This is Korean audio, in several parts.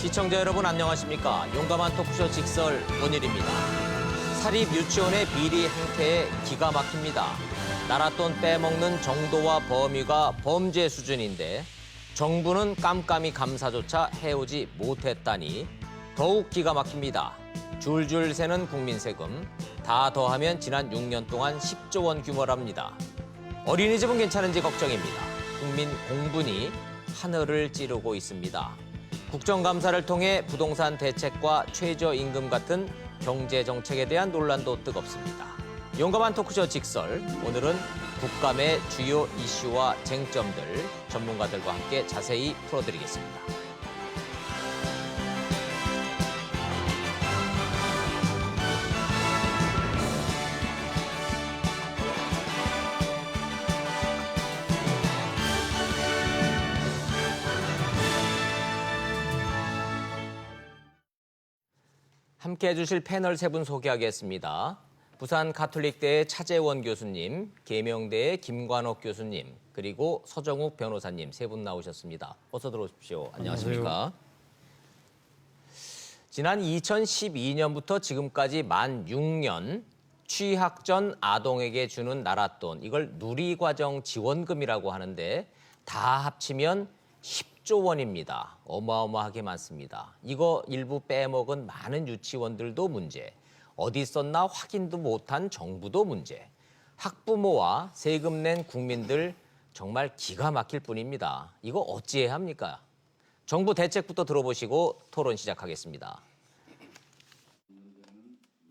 시청자 여러분 안녕하십니까? 용감한 토크쇼 직설 원일입니다. 사립 유치원의 비리 행태에 기가 막힙니다. 나랏돈 빼먹는 정도와 범위가 범죄 수준인데 정부는 깜깜이 감사조차 해오지 못했다니 더욱 기가 막힙니다. 줄줄 새는 국민 세금, 다 더하면 지난 6년 동안 10조 원 규모랍니다. 어린이집은 괜찮은지 걱정입니다. 국민 공분이 하늘을 찌르고 있습니다. 국정감사를 통해 부동산 대책과 최저임금 같은 경제정책에 대한 논란도 뜨겁습니다. 용감한 토크쇼 직설, 오늘은 국감의 주요 이슈와 쟁점들 전문가들과 함께 자세히 풀어드리겠습니다. 함께해 주실 패널 세 분 소개하겠습니다. 부산 가톨릭대의 차재원 교수님, 계명대의 김관옥 교수님, 그리고 서정욱 변호사님 세 분 나오셨습니다. 어서 들어오십시오. 안녕하십니까? 지난 2012년부터 지금까지 만 6년 취학 전 아동에게 주는 나랏돈, 이걸 누리과정 지원금이라고 하는데 다 합치면 10조 원입니다. 어마어마하게 많습니다. 이거 일부 빼먹은 많은 유치원들도 문제, 어디 썼나 확인도 못한 정부도 문제, 학부모와 세금 낸 국민들 정말 기가 막힐 뿐입니다. 이거 어찌해야 합니까? 정부 대책부터 들어보시고 토론 시작하겠습니다.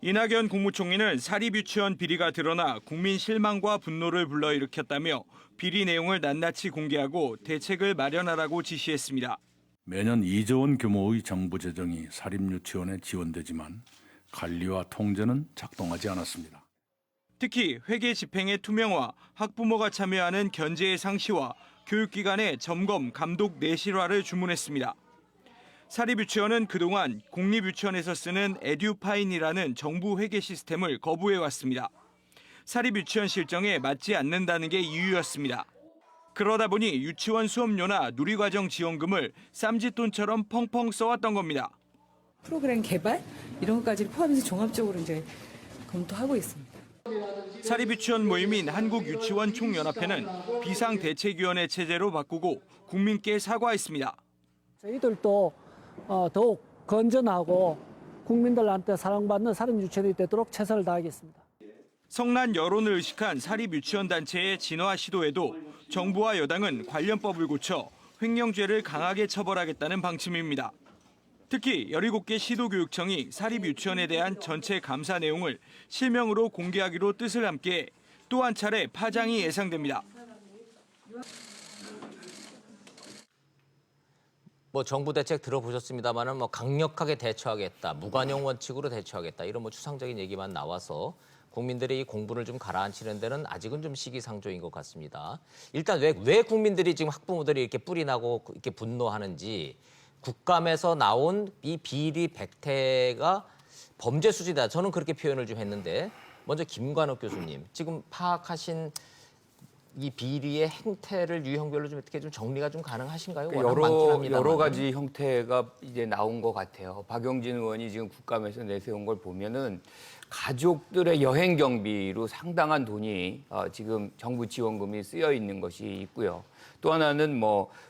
이낙연 국무총리는 사립유치원 비리가 드러나 국민 실망과 분노를 불러일으켰다며 비리 내용을 낱낱이 공개하고 대책을 마련하라고 지시했습니다. 매년 2조 원 규모의 정부 재정이 사립유치원에 지원되지만 관리와 통제는 작동하지 않았습니다. 특히 회계 집행의 투명화, 학부모가 참여하는 견제의 상시와 교육기관의 점검, 감독 내실화를 주문했습니다. 사립유치원은 그동안 공립유치원에서 쓰는 에듀파인이라는 정부 회계 시스템을 거부해왔습니다. 사립유치원 실정에 맞지 않는다는 게 이유였습니다. 그러다 보니 유치원 수업료나 누리과정 지원금을 쌈짓돈처럼 펑펑 써왔던 겁니다. 프로그램 개발 이런 것까지 포함해서 종합적으로 이제 검토하고 있습니다. 사립유치원 모임인 한국유치원 총연합회는 비상대책위원회 체제로 바꾸고 국민께 사과했습니다. 저희들도 더욱 건전하고 국민들한테 사랑받는 사립유치원이 되도록 최선을 다하겠습니다. 성난 여론을 의식한 사립유치원 단체의 진화 시도에도 정부와 여당은 관련법을 고쳐 횡령죄를 강하게 처벌하겠다는 방침입니다. 특히 17개 시도교육청이 사립유치원에 대한 전체 감사 내용을 실명으로 공개하기로 뜻을 함께 또 한 차례 파장이 예상됩니다. 정부 대책 들어보셨습니다만은 강력하게 대처하겠다, 무관용 원칙으로 대처하겠다 이런 추상적인 얘기만 나와서 국민들의 이 공분을 좀 가라앉히는 데는 아직은 좀 시기상조인 것 같습니다. 일단 왜 국민들이 지금 학부모들이 이렇게 뿔이 나고 이렇게 분노하는지, 국감에서 나온 이 비리 백태가 범죄 수준이다. 저는 그렇게 표현을 좀 했는데, 먼저 김관옥 교수님, 지금 파악하신 이 비리의 행태를 유형별로 좀 어떻게 좀 정리가 좀 가능하신가요? 여러 가지 형태가 이제 나온 것 같아요. 박용진 의원이 지금 국감에서 내세운 걸 보면은 가족들의 여행 경비로 상당한 돈이 지금 정부 지원금이 쓰여 있는 것이 있고요. 또 하나는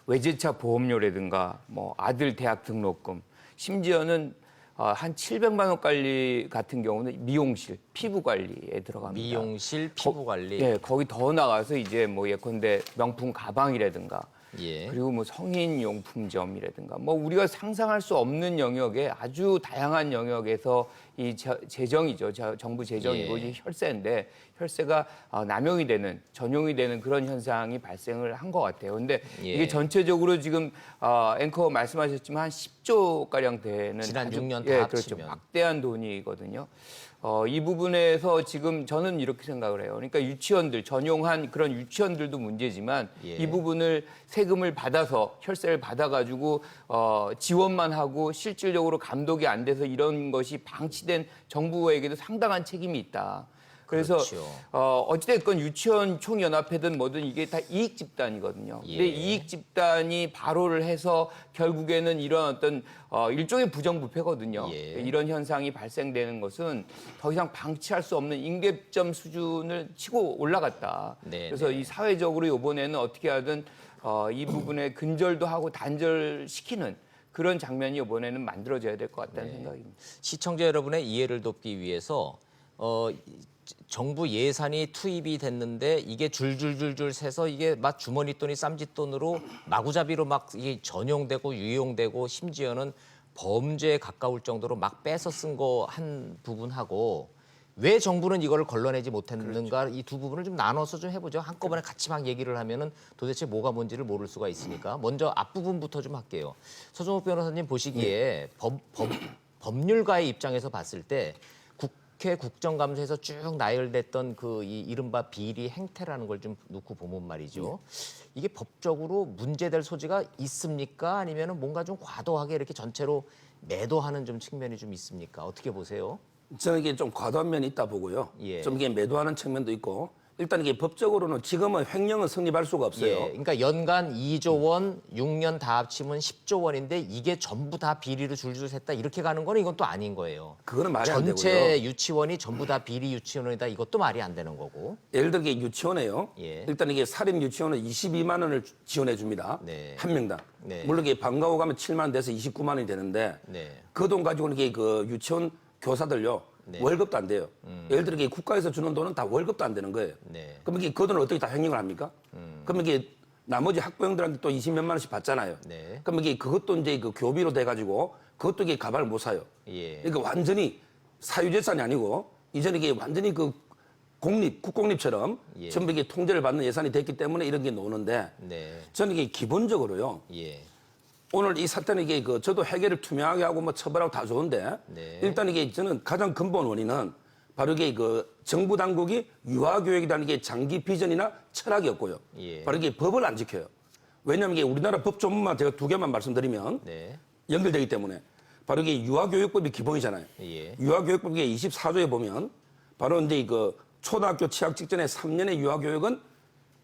외제차 보험료라든가 아들 대학 등록금, 심지어는 한 700만 원까지 같은 경우는 미용실, 피부 관리에 들어갑니다. 미용실, 피부 관리. 네, 거기 더 나가서 이제 예컨대 명품 가방이라든가, 예. 그리고 성인 용품점이라든가, 우리가 상상할 수 없는 영역에 아주 다양한 영역에서 이 재정이죠. 정부 재정이고 예. 이제 혈세인데 혈세가 남용이 되는, 전용이 되는 그런 현상이 발생을 한 것 같아요. 근데 예. 이게 전체적으로 지금 앵커 말씀하셨지만 한 10조 가량 되는 지난 6년 다 그렇죠. 합치면. 막대한 돈이거든요. 이 부분에서 지금 저는 이렇게 생각을 해요. 그러니까 유치원들, 전용한 그런 유치원들도 문제지만 예. 이 부분을 세금을 받아서, 혈세를 받아가지고 지원만 하고 실질적으로 감독이 안 돼서 이런 것이 방치된 정부에게도 상당한 책임이 있다. 그래서 그렇죠. 어찌됐건 유치원 총연합회든 뭐든 이게 다 이익 집단이거든요. 예. 근데 이익 집단이 발호를 해서 결국에는 이런 어떤 일종의 부정부패거든요. 예. 이런 현상이 발생되는 것은 더 이상 방치할 수 없는 임계점 수준을 치고 올라갔다. 네, 그래서 네. 이 사회적으로 이번에는 어떻게 하든 이 부분에 근절도 하고 단절시키는 그런 장면이 이번에는 만들어져야 될 것 같다는 생각입니다. 시청자 여러분의 이해를 돕기 위해서 정부 예산이 투입이 됐는데 이게 줄줄줄줄 새서 이게 막 주머니 돈이 쌈짓돈으로 마구잡이로 막 이게 전용되고 유용되고 심지어는 범죄에 가까울 정도로 막 빼서 쓴 거 한 부분하고 왜 정부는 이걸 걸러내지 못했는가 이 두 부분을 좀 나눠서 좀 해보죠. 한꺼번에 같이 막 얘기를 하면은 도대체 뭐가 뭔지를 모를 수가 있으니까 먼저 앞부분부터 좀 할게요. 서정욱 변호사님 보시기에 법률가의 입장에서 봤을 때 국회 국정감사에서 쭉 나열됐던 그 이 이른바 비리 행태라는 걸 좀 놓고 보면 말이죠. 이게 법적으로 문제될 소지가 있습니까? 아니면은 뭔가 좀 과도하게 이렇게 전체로 매도하는 좀 측면이 좀 있습니까? 어떻게 보세요? 저는 이게 좀 과도한 면이 있다 보고요. 예. 좀 이게 매도하는 측면도 있고 일단 이게 법적으로는 지금은 횡령은 성립할 수가 없어요. 예, 그러니까 연간 2조 원, 6년 다 합치면 10조 원인데 이게 전부 다 비리로 줄줄 샜다 이렇게 가는 거는 이건 또 아닌 거예요. 그거는 말이 안 전체 되고요. 유치원이 전부 다 비리 유치원이다 이것도 말이 안 되는 거고. 예를 들어 이게 유치원에요. 예. 일단 이게 사립 유치원은 22만 원을 지원해 줍니다. 네. 한 명당. 네. 물론 이게 방과후 가면 7만 원 돼서 29만 원이 되는데 네. 그 돈 가지고는 이게 그 유치원 교사들요. 네. 월급도 안 돼요. 예를 들어 이게 국가에서 주는 돈은 다 월급도 안 되는 거예요. 네. 그럼 이게 그 돈을 어떻게 다 횡령을 합니까? 그럼 이게 나머지 학부형들한테 또 20몇만 원씩 받잖아요. 네. 그럼 이게 그것도 이제 그 교비로 돼가지고 그것도 이게 가발을 못 사요. 예. 그러니까 완전히 사유재산이 아니고 이제는 이게 완전히 그 국공립처럼 예. 전부 이게 통제를 받는 예산이 됐기 때문에 이런 게 나오는데 네. 저는 이게 기본적으로요. 예. 오늘 이 사태는 이게 그 저도 해결을 투명하게 하고 뭐 처벌하고 다 좋은데 네. 일단 이게 저는 가장 근본 원인은 바로 이게 그 정부 당국이 유아교육이라는 게 장기 비전이나 철학이었고요. 예. 바로 이게 법을 안 지켜요. 왜냐하면 이게 우리나라 법 조문만 제가 두 개만 말씀드리면 네. 연결되기 때문에 바로 이게 유아교육법이 기본이잖아요. 예. 유아교육법 이 24조에 보면 바로 이제 그 초등학교 취학 직전에 3년의 유아교육은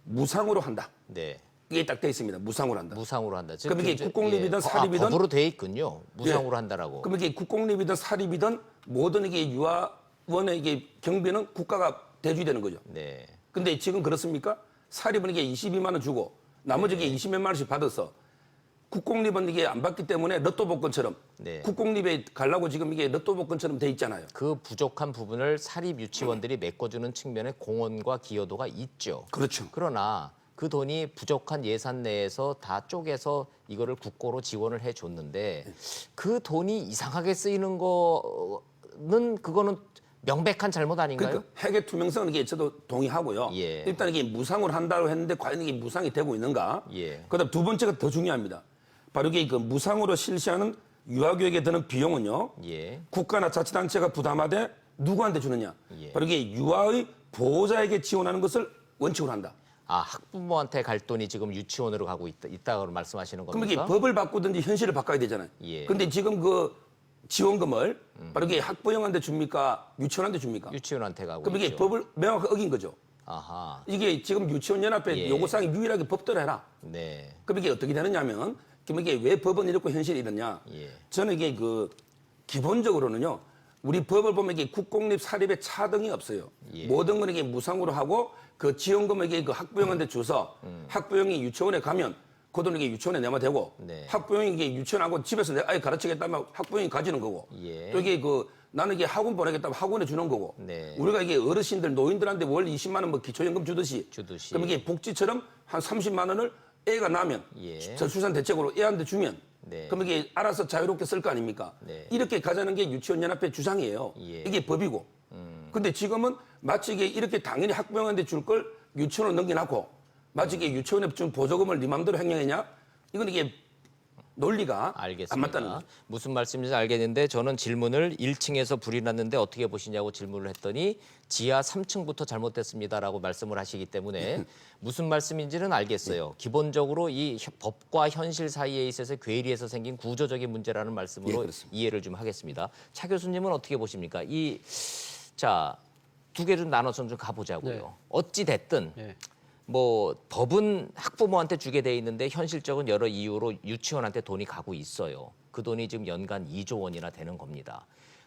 무상으로 한다. 네. 이게 딱 돼 있습니다. 무상으로 한다. 무상으로 한다. 그럼 이게 국공립이든 사립이든 법으로 돼 있군요. 무상으로 예. 한다라고. 그럼 이게 국공립이든 사립이든 모든 이게 유아원의 이게 경비는 국가가 대주되는 거죠. 네. 근데 지금 그렇습니까? 사립은 이게 22만 원 주고 나머지 이게 20몇만 원씩 받아서 국공립은 이게 안 받기 때문에 로또 복권처럼 네. 국공립에 가려고 지금 이게 로또 복권처럼 돼 있잖아요. 그 부족한 부분을 사립 유치원들이 메꿔주는 측면에 공헌과 기여도가 있죠. 그렇죠. 그러나 그 돈이 부족한 예산 내에서 다 쪼개서 이거를 국고로 지원을 해줬는데 그 돈이 이상하게 쓰이는 거는 그거는 명백한 잘못 아닌가요? 그러니까 회계 투명성은 이게 저도 동의하고요. 예. 일단 이게 무상으로 한다고 했는데 과연 이게 무상이 되고 있는가? 예. 그다음 두 번째가 더 중요합니다. 바로 이게 그 무상으로 실시하는 유아교육에 드는 비용은요. 예. 국가나 자치단체가 부담하되 누구한테 주느냐? 예. 바로 이게 유아의 보호자에게 지원하는 것을 원칙으로 한다. 아 학부모한테 갈 돈이 지금 유치원으로 가고 있다고 말씀하시는 그럼 겁니까? 이게 법을 바꾸든지 현실을 바꿔야 되잖아요. 예. 근데 지금 그 지원금을 바로 이게 학부형한테 줍니까? 유치원한테 줍니까? 유치원한테 가고 그럼 이게 있죠. 법을 명확하게 어긴 거죠. 아하. 이게 지금 유치원연합회 예. 요구사항이 유일하게 법대로 해라. 네. 그럼 이게 어떻게 되느냐면, 그럼 이게 왜 법은 이렇고 현실이 이러냐? 예. 저는 이게 그 기본적으로는요, 우리 법을 보면 이게 국공립 사립의 차등이 없어요. 예. 모든 건 이게 무상으로 하고 그 지원금을 이게 그 학부형한테 줘서 학부형이 유치원에 가면 그 돈을 이게 유치원에 내면 되고 네. 학부형이 이게 유치원하고 집에서 내 아이 가르치겠다면 학부형이 가지는 거고 예. 또 이게 그 나는 이게 학원 보내겠다면 학원에 주는 거고 네. 우리가 이게 어르신들 노인들한테 월 20만 원 뭐 기초연금 주듯이 그럼 이게 복지처럼 한 30만 원을 애가 나면 예. 저출산 대책으로 애한테 주면 네. 그럼 이게 알아서 자유롭게 쓸 거 아닙니까? 네. 이렇게 가자는 게 유치원연합회 주장이에요. 예. 이게 법이고. 근데 지금은 마치 이게 이렇게 당연히 학부형한테 줄 걸 유치원으로 넘겨놓고 마치 이게 유치원에 준 보조금을 네 맘대로 횡령했냐? 이건 이게 논리가 알겠습니다. 안 맞다는 거죠. 무슨 말씀인지 알겠는데 저는 질문을 1층에서 불이 났는데 어떻게 보시냐고 질문을 했더니 지하 3층부터 잘못됐습니다라고 말씀을 하시기 때문에 무슨 말씀인지는 알겠어요. 기본적으로 이 법과 현실 사이에 있어서 괴리에서 생긴 구조적인 문제라는 말씀으로 그렇습니다. 이해를 좀 하겠습니다. 차 교수님은 어떻게 보십니까? 두 개를 나눠서 좀 가보자고요. 네. 어찌 됐든 예. 뭐 법은 학부모한테 주게 돼 있는데 현실적인 여러 이유로 유치원한테 돈이 가고 있어요. 그 돈이 지금 연간 2조 원이나 되는 겁니다.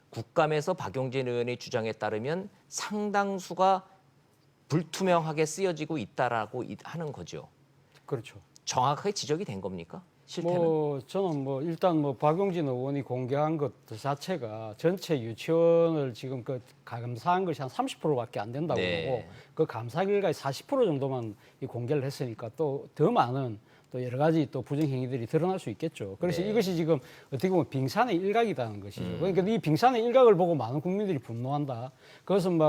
국감에서 박용진 의원의 주장에 따르면 상당수가 불투명하게 쓰여지고 있다라고 하는 거죠. 그렇죠. 정확하게 지적이 된 겁니까? 실태는? 저는 일단 박용진 의원이 공개한 것 자체가 전체 유치원을 지금 그 감사한 것이 한 30%밖에 안 된다고 네. 그러고 그 감사 결과의 40% 정도만 이 공개를 했으니까 또 더 많은 또 여러 가지 또 부정 행위들이 드러날 수 있겠죠. 그래서 네. 이것이 지금 어떻게 보면 빙산의 일각이라는 것이죠. 그러니까 이 빙산의 일각을 보고 많은 국민들이 분노한다. 그것은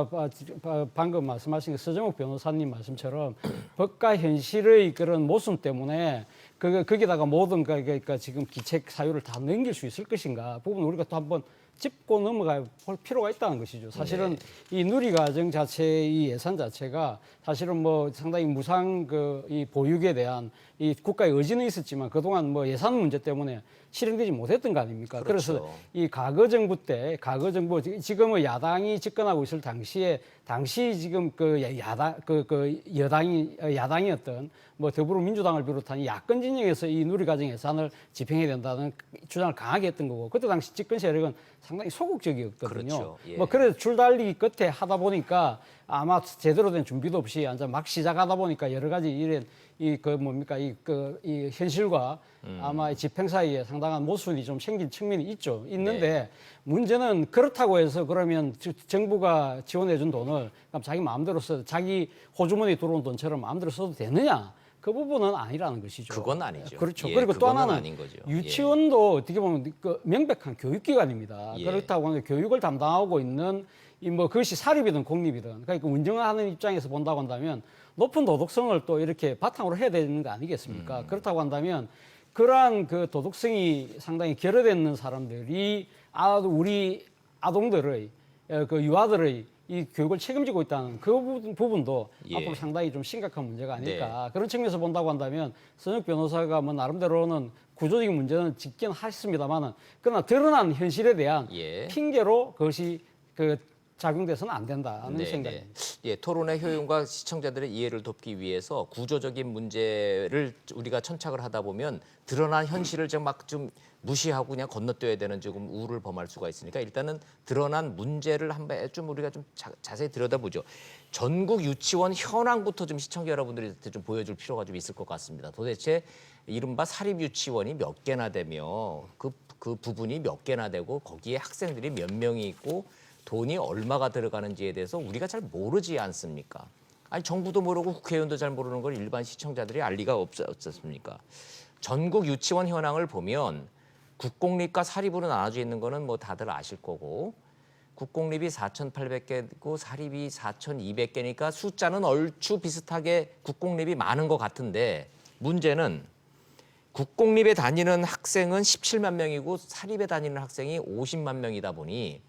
방금 말씀하신 서정욱 변호사님 말씀처럼 법과 현실의 그런 모순 때문에 거기다가 모든 그러니까 지금 기책 사유를 다 넘길 수 있을 것인가 부분 우리가 또 한번 짚고 넘어가 볼 필요가 있다는 것이죠. 사실은 이 누리과정 자체의 이 예산 자체가 사실은 상당히 무상 이 보육에 대한 이 국가의 의지는 있었지만 그동안 예산 문제 때문에 실행되지 못했던 거 아닙니까? 그렇죠. 그래서 이 과거 정부 지금은 야당이 집권하고 있을 당시 지금 야당이었던 더불어민주당을 비롯한 이 야권 진영에서 이 누리과정 예산을 집행해야 된다는 주장을 강하게 했던 거고 그때 당시 집권 세력은 상당히 소극적이었거든요. 그렇죠. 예. 그래서 줄달리기 끝에 하다 보니까 아마 제대로 된 준비도 없이 완전 막 시작하다 보니까 여러 가지 이런 이 현실과 아마 집행 사이에 상당한 모순이 좀 생긴 측면이 있는데 문제는 그렇다고 해서 그러면 정부가 지원해준 돈을 그럼 자기 마음대로 자기 호주머니에 들어온 돈처럼 마음대로 써도 되느냐? 그 부분은 아니라는 것이죠. 그건 아니죠. 그렇죠. 예, 그리고 또 그거는 하나는 아닌 거죠. 유치원도 어떻게 보면 명백한 교육기관입니다. 예. 그렇다고 하면 교육을 담당하고 있는 그것이 사립이든 공립이든 그러니까 운영하는 입장에서 본다고 한다면 높은 도덕성을 또 이렇게 바탕으로 해야 되는 거 아니겠습니까? 그렇다고 한다면 그러한 그 도덕성이 상당히 결여되는 사람들이 우리 아동들의 유아들의 이 교육을 책임지고 있다는 그 부분도 예. 앞으로 상당히 좀 심각한 문제가 아닐까. 네. 그런 측면에서 본다고 한다면 선욱 변호사가 나름대로는 구조적인 문제는 짚긴 하셨습니다만은 그러나 드러난 현실에 대한 예. 핑계로 그것이 작용돼서는 안 된다는 생각입니다. 예, 토론의 효용과 시청자들의 이해를 돕기 위해서 구조적인 문제를 우리가 천착을 하다 보면 드러난 현실을 좀 무시하고 그냥 건너뛰어야 되는 조금 우를 범할 수가 있으니까 일단은 드러난 문제를 한번 좀 우리가 좀 자세히 들여다보죠. 전국 유치원 현황부터 좀 시청자 여러분들한테 좀 보여줄 필요가 좀 있을 것 같습니다. 도대체 이른바 사립 유치원이 몇 개나 되며 그 부분이 몇 개나 되고 거기에 학생들이 몇 명이 있고 돈이 얼마가 들어가는지에 대해서 우리가 잘 모르지 않습니까? 아니 정부도 모르고 국회의원도 잘 모르는 걸 일반 시청자들이 알 리가 없었습니까? 전국 유치원 현황을 보면 국공립과 사립으로 나눠져 있는 거는 다들 아실 거고 국공립이 4,800개고 사립이 4,200개니까 숫자는 얼추 비슷하게 국공립이 많은 것 같은데 문제는 국공립에 다니는 학생은 17만 명이고 사립에 다니는 학생이 50만 명이다 보니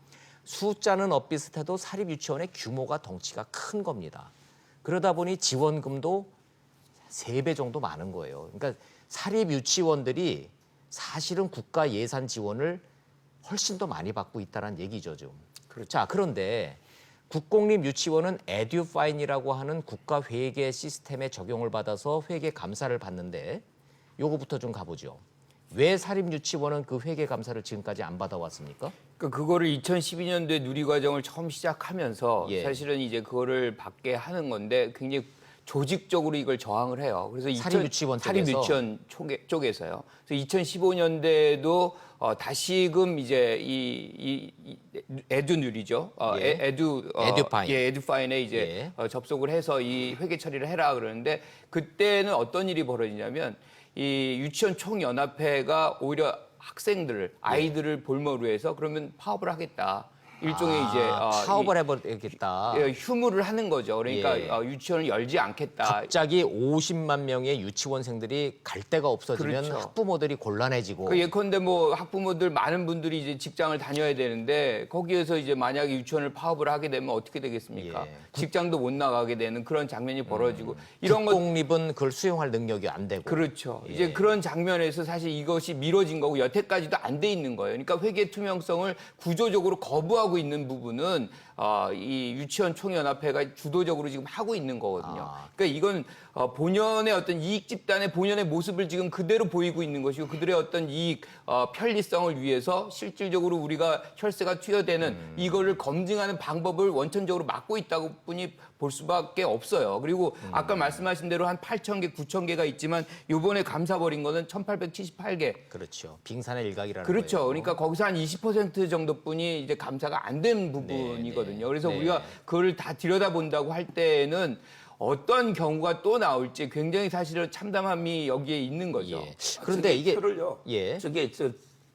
숫자는 엇비슷해도 사립 유치원의 규모가 덩치가 큰 겁니다. 그러다 보니 지원금도 3배 정도 많은 거예요. 그러니까 사립 유치원들이 사실은 국가 예산 지원을 훨씬 더 많이 받고 있다는 얘기죠, 좀. 자, 그런데 국공립 유치원은 에듀파인이라고 하는 국가 회계 시스템에 적용을 받아서 회계 감사를 받는데 요거부터 좀 가보죠. 왜 사립 유치원은 그 회계 감사를 지금까지 안 받아왔습니까? 그거를 2012년도에 누리과정을 처음 시작하면서 예. 사실은 이제 그거를 받게 하는 건데 굉장히 조직적으로 이걸 저항을 해요. 그래서 사립 유치원 사립 쪽에서? 유치원 쪽에서요. 그래서 2015년대도 다시금 이제 이 에듀누리죠. 예. 에듀파인. 에듀파인에 이제 접속을 해서 이 회계 처리를 해라 그러는데 그때는 어떤 일이 벌어지냐면 이 유치원 총연합회가 오히려 아이들을 볼모로 해서 그러면 파업을 하겠다. 일종의 이제 파업을 해버리겠다. 휴무를 하는 거죠. 그러니까 예. 유치원을 열지 않겠다. 갑자기 50만 명의 유치원생들이 갈 데가 없어지면 그렇죠. 학부모들이 곤란해지고. 예컨대 학부모들 많은 분들이 이제 직장을 다녀야 되는데 거기에서 이제 만약에 유치원을 파업을 하게 되면 어떻게 되겠습니까? 예. 직장도 못 나가게 되는 그런 장면이 벌어지고 이런 것 국공립은 그걸 수용할 능력이 안 되고. 그렇죠. 예. 이제 그런 장면에서 사실 이것이 미뤄진 거고 여태까지도 안 돼 있는 거예요. 그러니까 회계 투명성을 구조적으로 거부하고 주도하고 있는 부분은 이 유치원 총연합회가 주도적으로 지금 하고 있는 거거든요. 그러니까 이건 본연의 어떤 이익 집단의 본연의 모습을 지금 그대로 보이고 있는 것이고 그들의 어떤 이익, 편리성을 위해서 실질적으로 우리가 혈세가 투여되는 이거를 검증하는 방법을 원천적으로 막고 있다고 뿐이 볼 수밖에 없어요. 그리고 아까 말씀하신 대로 한 8,000개, 9,000개가 있지만 이번에 감사 벌인 거는 1,878개. 그렇죠. 빙산의 일각이라는 그렇죠. 거예요. 그러니까 거기서 한 20% 정도뿐이 이제 감사가 안 된 부분이거든요. 그래서 네. 우리가 그걸 다 들여다본다고 할 때에는 어떤 경우가 또 나올지 굉장히 사실은 참담함이 여기에 있는 거죠. 예. 그런데 이게 표를요. 예. 저게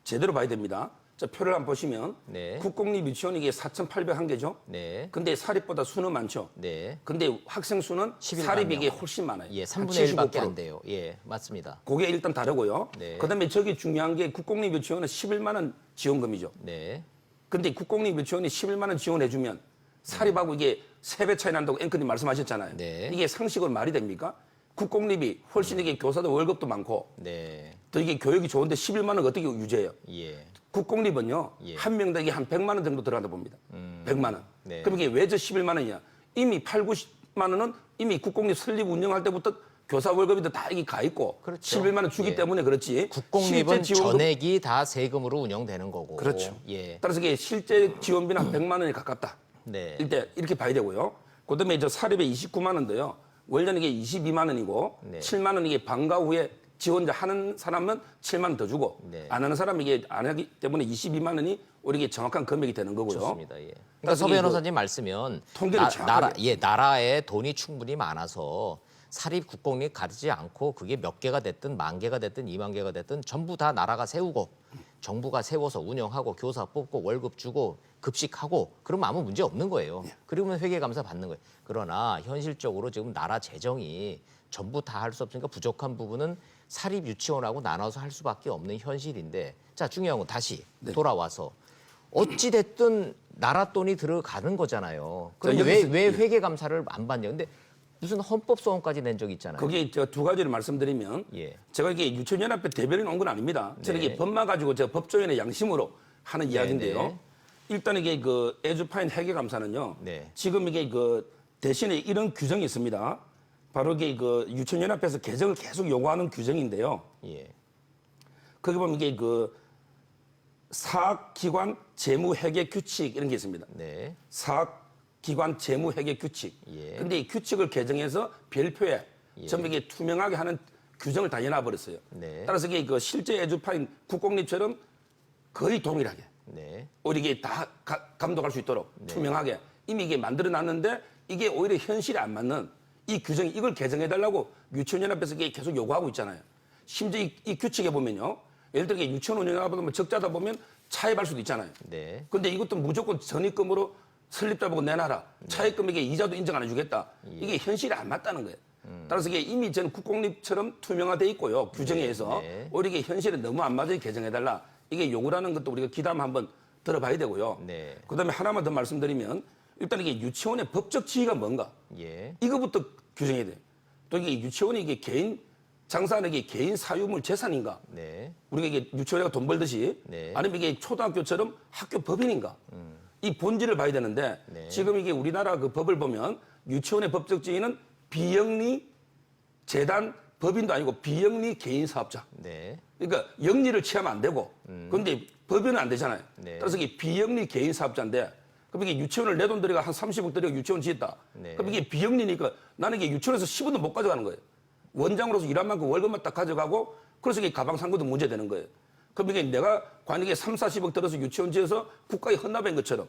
제대로 봐야 됩니다. 저 표를 한번 보시면 네. 국공립 유치원이 이게 4,801개죠. 네. 근데 사립보다 수는 많죠. 네. 근데 학생 수는 11만 사립이 이게 명. 훨씬 많아요. 예, 한 3분의 1밖에 75%. 안 돼요. 예, 맞습니다. 그게 일단 다르고요. 네. 그다음에 저기 중요한 게 국공립 유치원은 11만 원 지원금이죠. 네. 근데 국공립 유치원이 11만 원 지원해주면 사립하고 이게 3배 차이 난다고 앵커님 말씀하셨잖아요. 네. 이게 상식으로 말이 됩니까? 국공립이 훨씬 이게 교사들 월급도 많고 네. 또 이게 교육이 좋은데 11만 원 어떻게 유지해요? 예. 국공립은요, 예. 한 명당 한 100만 원 정도 들어간다 봅니다. 100만 원. 네. 그럼 이게 왜 저 11만 원이냐? 이미 8, 90만 원은 이미 국공립 설립 운영할 때부터 교사 월급이 다 이게 가 있고 그렇죠. 11만 원 주기 예. 때문에 그렇지. 국공립은 실제 지원금- 전액이 다 세금으로 운영되는 거고. 그렇죠. 예. 따라서 이게 실제 지원비는 한 100만 원에 가깝다. 네. 일단 이렇게 봐야 되고요. 그다음에 저 사립에 29만 원인데요. 원래는 이게 22만 원이고 네. 7만 원 이게 방과 후에 지원자 하는 사람은 7만 원 더 주고 네. 안 하는 사람은 이게 안 하기 때문에 22만 원이 우리 이게 정확한 금액이 되는 거고요. 좋습니다. 예. 그러니까 따라서 서 이게 변호사님 말씀은 통계를 정확하게- 나라에 돈이 충분히 많아서 사립 국공립 가리지 않고 그게 몇 개가 됐든 10,000개가 됐든 20,000개가 됐든 전부 다 나라가 세우고 정부가 세워서 운영하고 교사 뽑고 월급 주고 급식하고 그러면 아무 문제 없는 거예요. 그러면 회계감사 받는 거예요. 그러나 현실적으로 지금 나라 재정이 전부 다 할 수 없으니까 부족한 부분은 사립 유치원하고 나눠서 할 수밖에 없는 현실인데 자 중요한 건 다시 돌아와서 어찌 됐든 나라 돈이 들어가는 거잖아요. 그럼 왜 회계감사를 안 받냐? 근데 무슨 헌법소원까지 낸 적이 있잖아요. 거기에 저 두 가지를 말씀드리면 예. 제가 이게 유치원연합회 대변인 온 건 아닙니다. 저는 네. 이게 법만 가지고 저 법조인의 양심으로 하는 이야기인데요. 네. 일단 이게 그 에듀파인 회계감사는요. 네. 지금 이게 그 대신에 이런 규정이 있습니다. 바로 이게 그 유치원연합회에서 개정을 계속 요구하는 규정인데요. 예. 거기 보면 이게 그 사학기관 재무회계 규칙 이런 게 있습니다. 네. 사학기관 재무회계 규칙. 예. 근데 이 규칙을 개정해서 별표에 전부 이게 투명하게 하는 규정을 다 해놔버렸어요. 네. 따라서 이게 그 실제 에듀파인 국공립처럼 거의 동일하게 네. 오히려 이게 다 감독할 수 있도록 투명하게 이미 이게 만들어놨는데 이게 오히려 현실에 안 맞는 이 규정이 이걸 개정해달라고 유치원연합에서 이게 계속 요구하고 있잖아요. 심지어 이 규칙에 보면요. 예를 들어 유치원 운영하다 보면 적자다 보면 차입할 수도 있잖아요. 네. 근데 이것도 무조건 전입금으로 설립자 보고 내놔라. 차입금에게 이자도 인정 안 해주겠다. 이게 현실에 안 맞다는 거예요. 따라서 이게 이미 저는 국공립처럼 투명화돼 있고요. 규정에 의해서. 네. 오히려 이게 현실에 너무 안 맞게 개정해달라. 이게 요구라는 것도 우리가 귀담아 한번 들어봐야 되고요. 네. 그다음에 하나만 더 말씀드리면 일단 이게 유치원의 법적 지위가 뭔가 예. 이거부터 규정해야 돼요. 또 이게 유치원이 이게 개인 장사하는 게 개인 사유물 재산인가? 네. 우리가 이게 유치원에가 돈 벌듯이 네. 아니면 이게 초등학교처럼 학교 법인인가? 이 본질을 봐야 되는데 네. 지금 이게 우리나라 그 법을 보면 유치원의 법적 지위는 비영리 재단 법인도 아니고 비영리 개인 사업자. 네. 그러니까 영리를 취하면 안 되고 그런데 법인은 안 되잖아요. 네. 따라서 이게 비영리 개인 사업자인데 그럼 이게 유치원을 내 돈 들여가 한 30억 들여 유치원 지었다. 네. 그럼 이게 비영리니까 나는 이게 유치원에서 10원도 못 가져가는 거예요. 원장으로서 일한 만큼 월급만 딱 가져가고 그래서 이게 가방 산 것도 문제되는 거예요. 그럼 이게 내가 관익에 3, 40억 들어서 유치원 지어서 국가에 헌납한 것처럼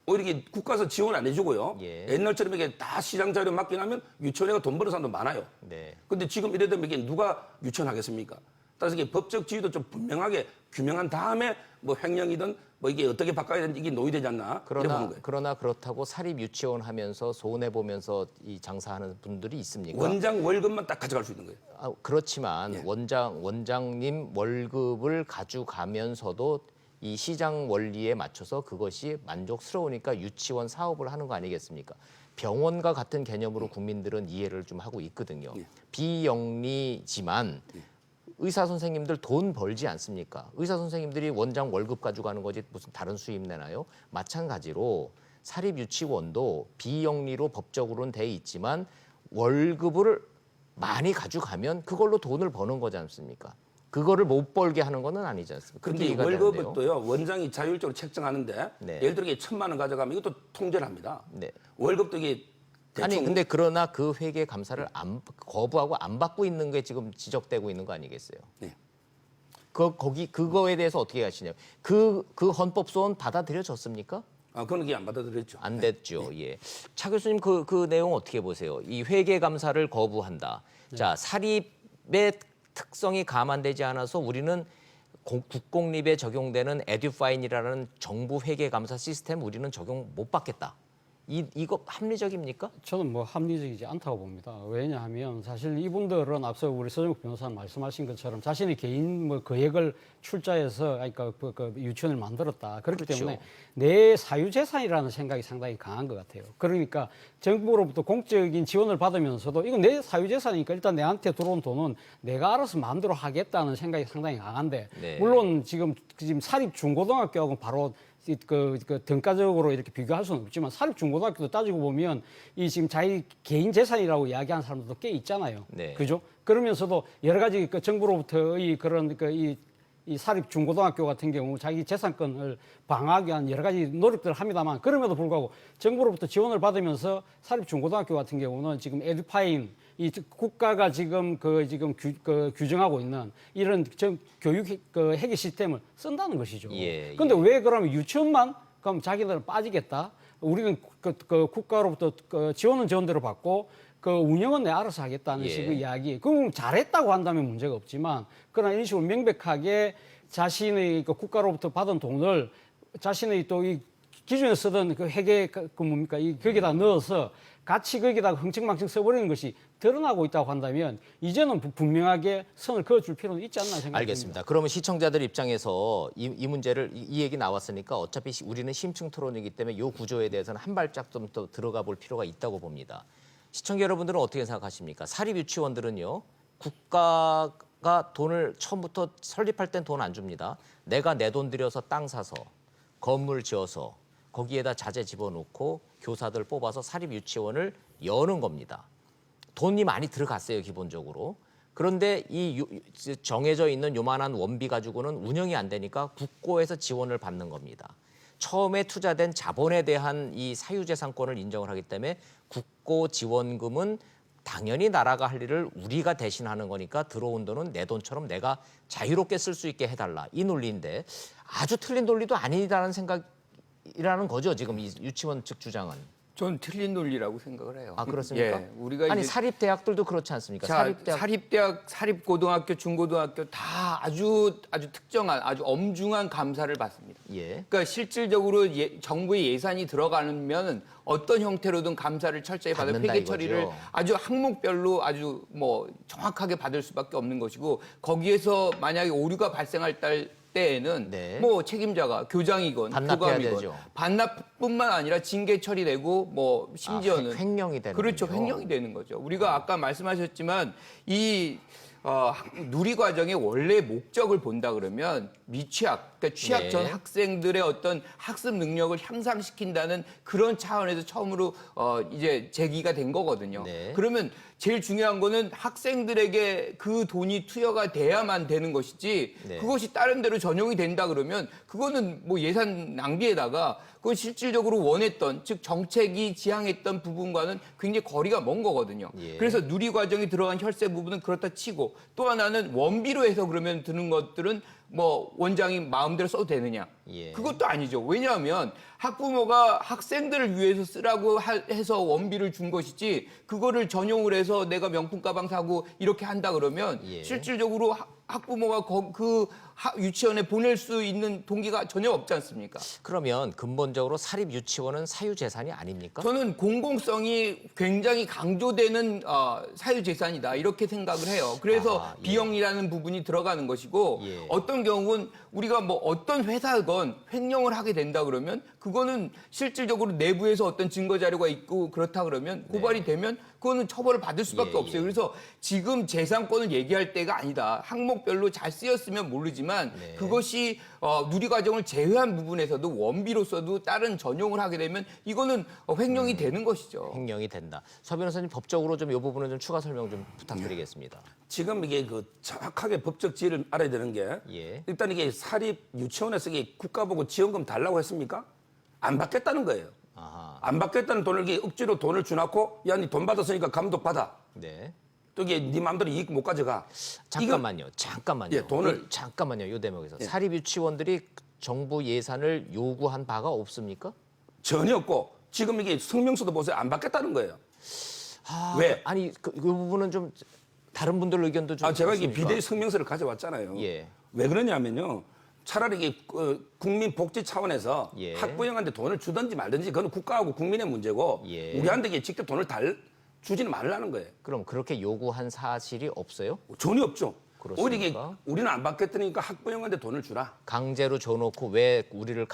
오히려 이게 국가에서 지원 안 해주고요. 예. 옛날처럼 이게 다 시장 자료 맡겨놓으면 유치원에가 돈 버는 사람도 많아요. 네. 근데 지금 이래 되면 이게 누가 유치원 하겠습니까? 따라서 이게 법적 지위도 좀 분명하게 규명한 다음에 뭐 횡령이든 뭐 이게 어떻게 바꿔야 되는지 이게 논의되지 않나 이래 보는 거예요. 그러나 그렇다고 사립 유치원 하면서 손해 보면서 이 장사하는 분들이 있습니까? 원장 월급만 딱 가져갈 수 있는 거예요. 아, 그렇지만 예. 원장님 월급을 가져가면서도 이 시장 원리에 맞춰서 그것이 만족스러우니까 유치원 사업을 하는 거 아니겠습니까? 병원과 같은 개념으로 국민들은 이해를 좀 하고 있거든요. 예. 비영리지만 의사 선생님들 돈 벌지 않습니까? 의사 선생님들이 원장 월급 가져가는 거지 무슨 다른 수입 내나요? 마찬가지로 사립 유치원도 비영리로 법적으로는 돼 있지만 월급을 많이 가져가면 그걸로 돈을 버는 거지 않습니까? 그거를 못 벌게 하는 거는 아니지 않습니까? 그렇게 근데 이해가 월급도요 되는데요. 원장이 자율적으로 책정하는데 네. 예를 들어 이게 1,000만 원 가져가면 이것도 통제를 합니다. 네. 월급도 이게 대충 아니 근데 그러나 그 회계 감사를 거부하고 안 받고 있는 게 지금 지적되고 있는 거 아니겠어요? 네. 그거에 대해서 어떻게 하시냐요? 그 헌법 소원 받아들여졌습니까? 그건 이게 안 받아들였죠. 안 됐죠. 예. 차 교수님 그 내용 어떻게 보세요? 이 회계 감사를 거부한다. 자, 사립의 특성이 감안되지 않아서 우리는 국공립에 적용되는 에듀파인이라는 정부 회계 감사 시스템 우리는 적용 못 받겠다. 이거 합리적입니까? 저는 뭐 합리적이지 않다고 봅니다. 왜냐하면 사실 이분들은 앞서 우리 서정욱 변호사님 말씀하신 것처럼 자신의 개인 뭐 거액을 출자해서 그러니까 그 유치원을 만들었다. 그렇기 그렇죠. 때문에 내 사유재산이라는 생각이 상당히 강한 것 같아요. 그러니까 정부로부터 공적인 지원을 받으면서도 이건 내 사유재산이니까 일단 내한테 들어온 돈은 내가 알아서 마음대로 하겠다는 생각이 상당히 강한데 네. 물론 지금 사립 중고등학교하고 바로 그 등가적으로 이렇게 비교할 수는 없지만 사립 중고등학교도 따지고 보면 이 지금 자기 개인 재산이라고 이야기하는 사람들도 꽤 있잖아요. 네. 그죠? 그러면서도 여러 가지 그 정부로부터의 그런 이 사립 중고등학교 같은 경우 자기 재산권을 방어하기 위한 여러 가지 노력들을 합니다만 그럼에도 불구하고 정부로부터 지원을 받으면서 사립 중고등학교 같은 경우는 지금 에듀파인 이 국가가 지금 규정하고 있는 이런 교육 회계 시스템을 쓴다는 것이죠. 예, 그런데 왜 그러면 유치원만 그럼 자기들은 빠지겠다? 우리는 국가로부터 지원은 지원대로 받고 그 운영은 내 알아서 하겠다는 예. 식의 이야기. 그럼 잘했다고 한다면 문제가 없지만 그러나 이런 식으로 명백하게 자신의 그 국가로부터 받은 돈을 자신의 또 이 기존에 쓰던 그 회계 뭡니까 이 거기다 넣어서 같이 거기다가 흥청망청 써버리는 것이 드러나고 있다고 한다면 이제는 분명하게 선을 그어줄 필요는 있지 않나 생각합니다. 알겠습니다. 그러면 시청자들 입장에서 이 문제를 이 얘기 나왔으니까 어차피 우리는 심층 토론이기 때문에 이 구조에 대해서는 한 발짝 좀 더 들어가 볼 필요가 있다고 봅니다. 시청자 여러분들은 어떻게 생각하십니까? 사립 유치원들은요. 국가가 돈을 처음부터 설립할 땐 돈 안 줍니다. 내가 내 돈 들여서 땅 사서 건물 지어서 거기에다 자재 집어넣고 교사들 뽑아서 사립 유치원을 여는 겁니다. 돈이 많이 들어갔어요, 기본적으로. 그런데 정해져 있는 요만한 원비 가지고는 운영이 안 되니까 국고에서 지원을 받는 겁니다. 처음에 투자된 자본에 대한 이 사유재산권을 인정을 하기 때문에 국고 지원금은 당연히 나라가 할 일을 우리가 대신하는 거니까 들어온 돈은 내 돈처럼 내가 자유롭게 쓸 수 있게 해달라. 이 논리인데 아주 틀린 논리도 아니라는 생각이라는 거죠. 지금 이 유치원 측 주장은. 전 틀린 논리라고 생각을 해요. 아, 그렇습니까? 예, 우리가 아니 이제 사립 대학들도 그렇지 않습니까? 사립대학, 사립고등학교, 중고등학교 다 아주 특정한 아주 엄중한 감사를 받습니다. 예. 그러니까 실질적으로 정부의 예산이 들어가면 어떤 형태로든 감사를 철저히 받아 받는다 회계 처리를 이거죠. 아주 항목별로 아주 뭐 정확하게 받을 수밖에 없는 것이고 거기에서 만약에 오류가 발생할 때에는 네. 뭐 책임자가 교장이건 반납해야 교감이건 되죠. 반납뿐만 아니라 징계 처리되고 뭐 심지어는 횡령이 되는 그렇죠. 거죠. 횡령이 되는 거죠. 우리가 아까 말씀하셨지만 이 누리 과정의 원래 목적을 본다 그러면 미취학, 그러니까 취학 네. 전 학생들의 어떤 학습 능력을 향상시킨다는 그런 차원에서 처음으로 이제 제기가 된 거거든요. 네. 그러면 제일 중요한 거는 학생들에게 그 돈이 투여가 돼야만 되는 것이지 네. 그것이 다른 데로 전용이 된다 그러면 그거는 뭐 예산 낭비에다가 그건 실질적으로 원했던 즉 정책이 지향했던 부분과는 굉장히 거리가 먼 거거든요. 예. 그래서 누리 과정이 들어간 혈세 부분은 그렇다 치고 또 하나는 원비로 해서 그러면 드는 것들은 뭐 원장이 마음대로 써도 되느냐? 예. 그것도 아니죠. 왜냐하면 학부모가 학생들을 위해서 쓰라고 해서 원비를 준 것이지 그거를 전용을 해서 내가 명품 가방 사고 이렇게 한다 그러면 예. 실질적으로 학부모가 그 유치원에 보낼 수 있는 동기가 전혀 없지 않습니까? 그러면 근본적으로 사립 유치원은 사유재산이 아닙니까? 저는 공공성이 굉장히 강조되는 사유재산이다 이렇게 생각을 해요. 그래서 아하, 예. 비영리라는 부분이 들어가는 것이고 예. 어떤 경우는 우리가 뭐 어떤 회사건 횡령을 하게 된다 그러면 그거는 실질적으로 내부에서 어떤 증거 자료가 있고 그렇다 그러면 고발이 되면 그거는 처벌을 받을 수밖에 예, 없어요. 예. 그래서 지금 재산권을 얘기할 때가 아니다. 항목별로 잘 쓰였으면 모르지만 네. 그것이 누리과정을 제외한 부분에서도 원비로서도 다른 전용을 하게 되면 이거는 횡령이 되는 것이죠. 횡령이 된다. 서 변호사님 법적으로 좀 이 부분은 좀 추가 설명 좀 부탁드리겠습니다. 지금 이게 그 정확하게 법적 지혜를 알아야 되는 게 예. 일단 이게 사립 유치원에서 이게 국가 보고 지원금 달라고 했습니까? 안 받겠다는 거예요. 아하. 안 받겠다는 돈을 이게 억지로 돈을 주놓고 야, 니 돈 받았으니까 감독 받아. 네. 또 이게 네 마음대로 이익 못 가져가. 잠깐만요. 잠깐만요. 예, 돈을- 잠깐만요. 요 대목에서 예. 사립 유치원들이 정부 예산을 요구한 바가 없습니까? 전혀 없고 지금 이게 성명서도 보세요. 안 받겠다는 거예요. 아, 왜? 아니 그 부분은 좀 다른 분들 의견도 좀 제가 이게 있습니까? 비대위 성명서를 가져왔잖아요. 예. 왜 그러냐면요. 차라리 이게 국민 복지 차원에서 예. 학부형한테 돈을 주든지 말든지 그건 국가하고 국민의 문제고 예. 우리한테 이게 직접 돈을 주지는 말라는 거예요. 그럼 그렇게 요구한 사실이 없어요? 전혀 없죠. 오히려 이게 그렇습니까? 우리는 안 받겠다니까 학부형한테 돈을 주라. 강제로 줘놓고 왜 우리를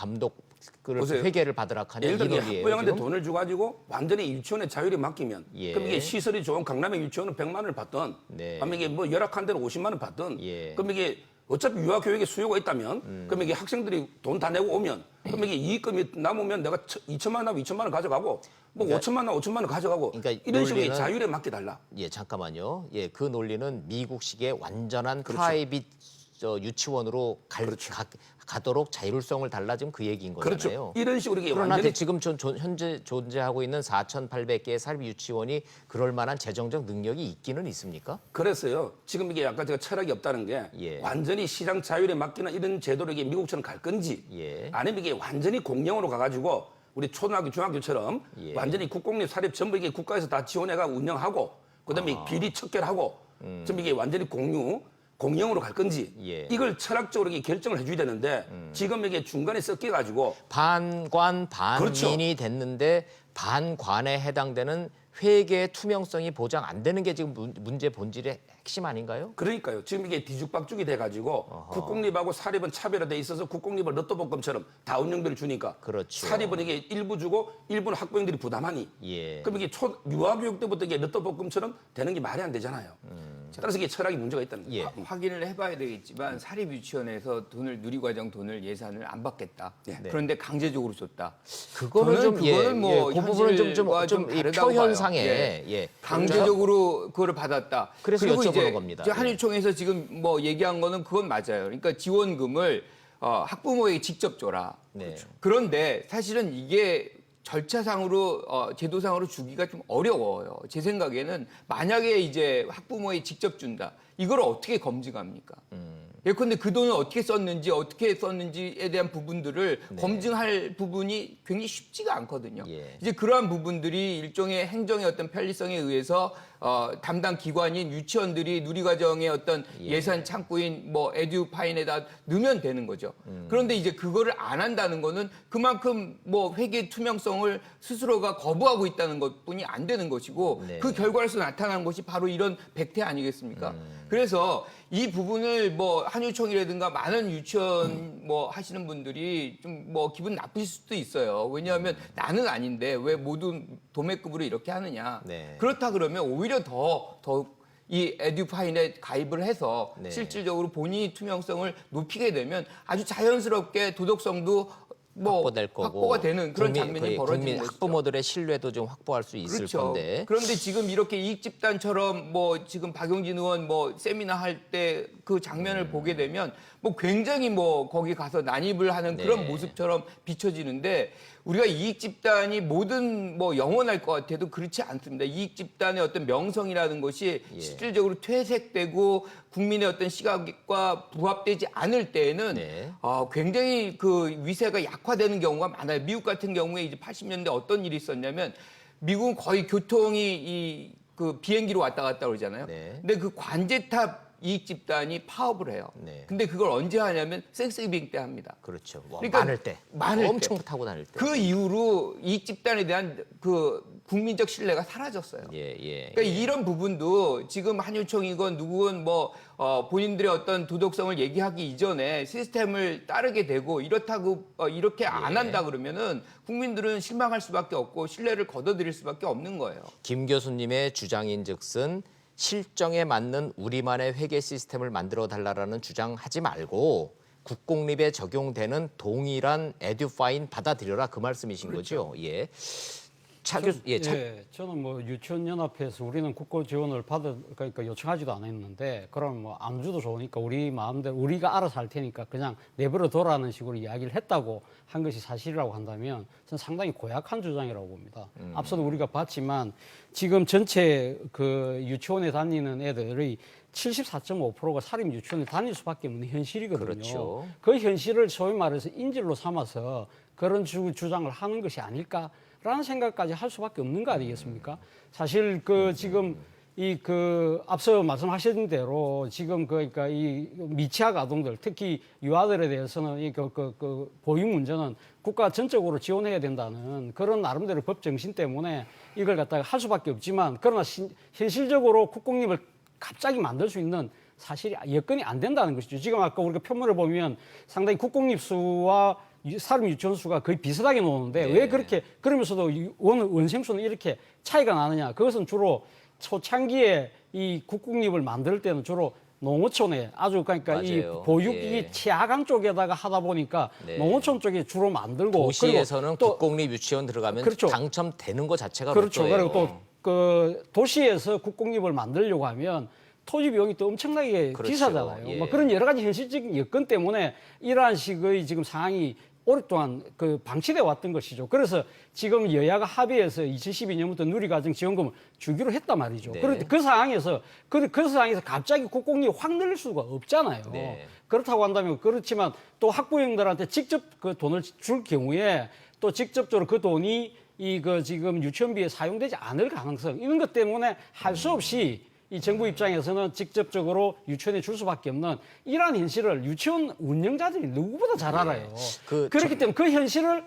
보세요. 회계를 받으라 하냐 이 예를 들어 논리예요. 학부형한테 지금? 돈을 줘가지고 완전히 유치원의 자율에 맡기면 예. 그럼 이게 시설이 좋은 강남의 유치원은 100만 원을 받든 네. 아니면 이게 뭐 열악한 데는 50만 원 받든 예. 그럼 이게 어차피 유아 교육에 수요가 있다면 그럼 이게 학생들이 돈 다 내고 오면 그럼 이게 이익금이 남으면 내가 2천만 원 나면 2천만 원 가져가고 뭐 5천만 원 나면 5천만 원 가져가고 그러니까 이런 식으로 논리는- 자율에 맡겨달라. 예, 잠깐만요. 예, 그 논리는 미국식의 완전한 그렇죠. 프라이빗 유치원으로 가도록 자율성을 달라 지금 그 얘기인 거잖아요. 그렇죠. 이런 식으로 이게 그러나 완전히 지금 현재 존재하고 있는 4,800개의 사립 유치원이 그럴 만한 재정적 능력이 있기는 있습니까? 그랬어요. 지금 이게 아까 제가 철학이 없다는 게 예. 완전히 시장 자율에 맡기는 이런 제도로 이게 미국처럼 갈 건지 예. 아니면 이게 완전히 공영으로 가가지고 우리 초등학교, 중학교처럼 예. 완전히 국공립 사립 전부 이게 국가에서 다 지원해가 운영하고 그다음에 비리 척결하고 좀 이게 완전히 공영으로 갈 건지 예. 이걸 철학적으로 이게 결정을 해줘야 되는데 지금 이게 중간에 섞여가지고 반관 그렇죠. 반민이 됐는데 반관에 해당되는 회계 투명성이 보장 안 되는 게 지금 문제 본질의 핵심 아닌가요? 그러니까요. 지금 이게 뒤죽박죽이 돼가지고 국공립하고 사립은 차별화돼 있어서 국공립을 로또복권처럼 다 운영비를 주니까 그렇죠. 사립은 이게 일부 주고 일부는 학부형들이 부담하니 예. 그럼 이게 유아교육 때부터 이게 로또복권처럼 되는 게 말이 안 되잖아요. 따라서 이게 철학이 문제가 있다는 거예요. 예. 확인을 해봐야 되겠지만 사립 유치원에서 돈을 누리과정 돈을 예산을 안 받겠다. 네. 그런데 강제적으로 줬다. 그거는 좀 그거는 뭐 그 부분은 현실과 좀 다르다고 표현상에 봐요. 예. 강제적으로 그거를 받았다. 그래서 그리고 여쭤보는 이제 겁니다. 이제 한유총에서 지금 뭐 얘기한 거는 그건 맞아요. 그러니까 지원금을 학부모에게 직접 줘라. 네. 그런데 사실은 이게 절차상으로 제도상으로 주기가 좀 어려워요. 제 생각에는 만약에 이제 학부모에 직접 준다. 이걸 어떻게 검증합니까? 예컨대 그 돈을 어떻게 썼는지에 대한 부분들을 검증할 부분이 굉장히 쉽지가 않거든요. 예. 이제 그러한 부분들이 일종의 행정의 어떤 편리성에 의해서 담당 기관인 유치원들이 누리과정의 어떤 예산 창구인 뭐 에듀파인에다 넣으면 되는 거죠. 그런데 이제 그거를 안 한다는 거는 그만큼 뭐 회계 투명성을 스스로가 거부하고 있다는 것뿐이 안 되는 것이고 네. 그 결과로서 나타난 것이 바로 이런 백태 아니겠습니까? 그래서 이 부분을 뭐 한유총이라든가 많은 유치원 뭐 하시는 분들이 좀 뭐 기분 나쁘실 수도 있어요. 왜냐하면 나는 아닌데 왜 모두 도매급으로 이렇게 하느냐. 네. 그렇다 그러면 오히려 더 이 에듀파인에 가입을 해서 네. 실질적으로 본인이 투명성을 높이게 되면 아주 자연스럽게 도덕성도 뭐 확보될 거고 확보가 되는 그런 국민, 장면이 거의 벌어지는 국민 것이죠. 학부모들의 신뢰도 좀 확보할 수 있을 그렇죠. 건데 그런데 지금 이렇게 이익 집단처럼 뭐 지금 박용진 의원 뭐 세미나 할 때 그 장면을 보게 되면 뭐 굉장히 뭐 거기 가서 난입을 하는 네. 그런 모습처럼 비춰지는데 우리가 이익 집단이 모든 뭐 영원할 것 같아도 그렇지 않습니다. 이익 집단의 어떤 명성이라는 것이 예. 실질적으로 퇴색되고 국민의 어떤 시각과 부합되지 않을 때에는 네. 굉장히 그 위세가 약화되는 경우가 많아요. 미국 같은 경우에 이제 80년대 어떤 일이 있었냐면 미국은 거의 교통이 그 비행기로 왔다 갔다 그러잖아요. 네. 근데 그 관제탑 이익 집단이 파업을 해요. 네. 근데 그걸 언제 하냐면 섹스기빙 때 합니다. 그렇죠. 그러니까 많을 때. 많을 때. 엄청 타고 다닐 때. 그 이후로 이익 집단에 대한 그 국민적 신뢰가 사라졌어요. 예. 그러니까 이런 부분도 지금 한유총이건 누구건 뭐 본인들의 어떤 도덕성을 얘기하기 이전에 시스템을 따르게 되고 이렇다고 이렇게 안 한다 그러면은 국민들은 실망할 수밖에 없고 신뢰를 거둬들일 수밖에 없는 거예요. 김 교수님의 주장인즉슨 실정에 맞는 우리만의 회계 시스템을 만들어 달라라는 주장하지 말고 국공립에 적용되는 동일한 에듀파인 받아들여라 그 말씀이신 거죠. 예. 차 교수, 저는 뭐 유치원연합회에서 우리는 국고 지원을 그러니까 요청하지도 않았는데, 그럼 뭐 안 줘도 좋으니까 우리 마음대로 우리가 알아서 할 테니까 그냥 내버려 둬라는 식으로 이야기를 했다고 한 것이 사실이라고 한다면 저는 상당히 고약한 주장이라고 봅니다. 앞서도 우리가 봤지만 지금 전체 그 유치원에 다니는 애들의 74.5%가 사립 유치원에 다닐 수밖에 없는 현실이거든요. 그렇죠. 그 현실을 소위 말해서 인질로 삼아서 그런 주장을 하는 것이 아닐까라는 생각까지 할 수밖에 없는 거 아니겠습니까? 사실 그 지금 앞서 말씀하신 대로 지금 그러니까 이 미취학 아동들, 특히 유아들에 대해서는 그 보육 문제는 국가 전적으로 지원해야 된다는 그런 나름대로 법 정신 때문에 이걸 갖다가 할 수밖에 없지만, 그러나 현실적으로 국공립을 갑자기 만들 수 있는 사실이 여건이 안 된다는 것이죠. 지금 아까 우리가 표문을 보면 상당히 국공립 수와 사립 유치원 수가 거의 비슷하게 나오는데 네. 왜 그렇게 그러면서도 원생 수는 이렇게 차이가 나느냐? 그것은 주로 초창기에 이 국공립을 만들 때는 주로 농어촌에 아주 그러니까 맞아요. 이 보육이 예. 취약한 쪽에다가 하다 보니까 네. 농어촌 쪽에 주로 만들고, 도시에서는 그리고 또 국공립 유치원 들어가면 그렇죠. 당첨되는 것 자체가 그렇죠. 로또예요. 그리고 또 그 도시에서 국공립을 만들려고 하면 토지 비용이 또 엄청나게 그렇죠. 비싸잖아요. 예. 뭐 그런 여러 가지 현실적인 여건 때문에 이러한 식의 지금 상황이 오랫동안 그 방치돼 왔던 것이죠. 그래서 지금 여야가 합의해서 2012년부터 누리과정 지원금을 주기로 했단 말이죠. 네. 그런데 그 상황에서 갑자기 국공립 확 늘릴 수가 없잖아요. 네. 그렇다고 한다면, 그렇지만 또 학부형들한테 직접 그 돈을 줄 경우에 또 직접적으로 그 돈이 지금 유치원비에 사용되지 않을 가능성, 이런 것 때문에 할 수 없이 이 정부 입장에서는 직접적으로 유치원에 줄 수밖에 없는 이러한 현실을 유치원 운영자들이 누구보다 잘 알아요. 그렇기 때문에 그 현실을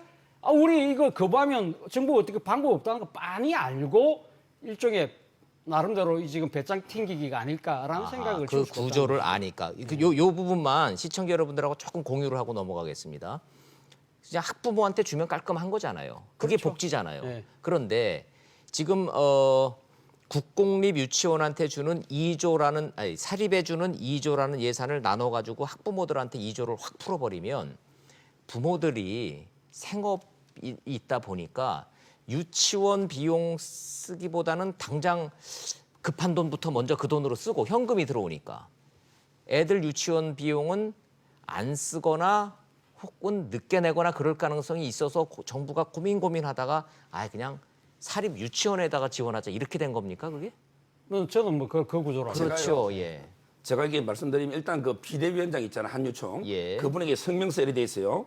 우리 이거 거부하면 정부가 어떻게 방법 없다는 거 빤히 알고 일종의 나름대로 지금 배짱 튕기기가 아닐까라는 생각을 그 구조를 아니까. 요 부분만 시청자 여러분들하고 조금 공유를 하고 넘어가겠습니다. 그냥 학부모한테 주면 깔끔한 거잖아요. 그게 그렇죠. 복지잖아요. 네. 그런데 지금 국공립 유치원한테 주는 2조라는 사립에 주는 2조라는 예산을 나눠 가지고 학부모들한테 2조를 확 풀어버리면 부모들이 생업이 있다 보니까 유치원 비용 쓰기보다는 당장 급한 돈부터 먼저 그 돈으로 쓰고 현금이 들어오니까 애들 유치원 비용은 안 쓰거나 혹은 늦게 내거나 그럴 가능성이 있어서 정부가 고민하다가 그냥 사립 유치원에다가 지원하자 이렇게 된 겁니까 그게? 저는 뭐 그 구조로 그렇죠. 예. 제가 이게 말씀드리면 일단 그 비대위원장 있잖아요. 한유총. 예. 그분에게 성명서에 돼 있어요.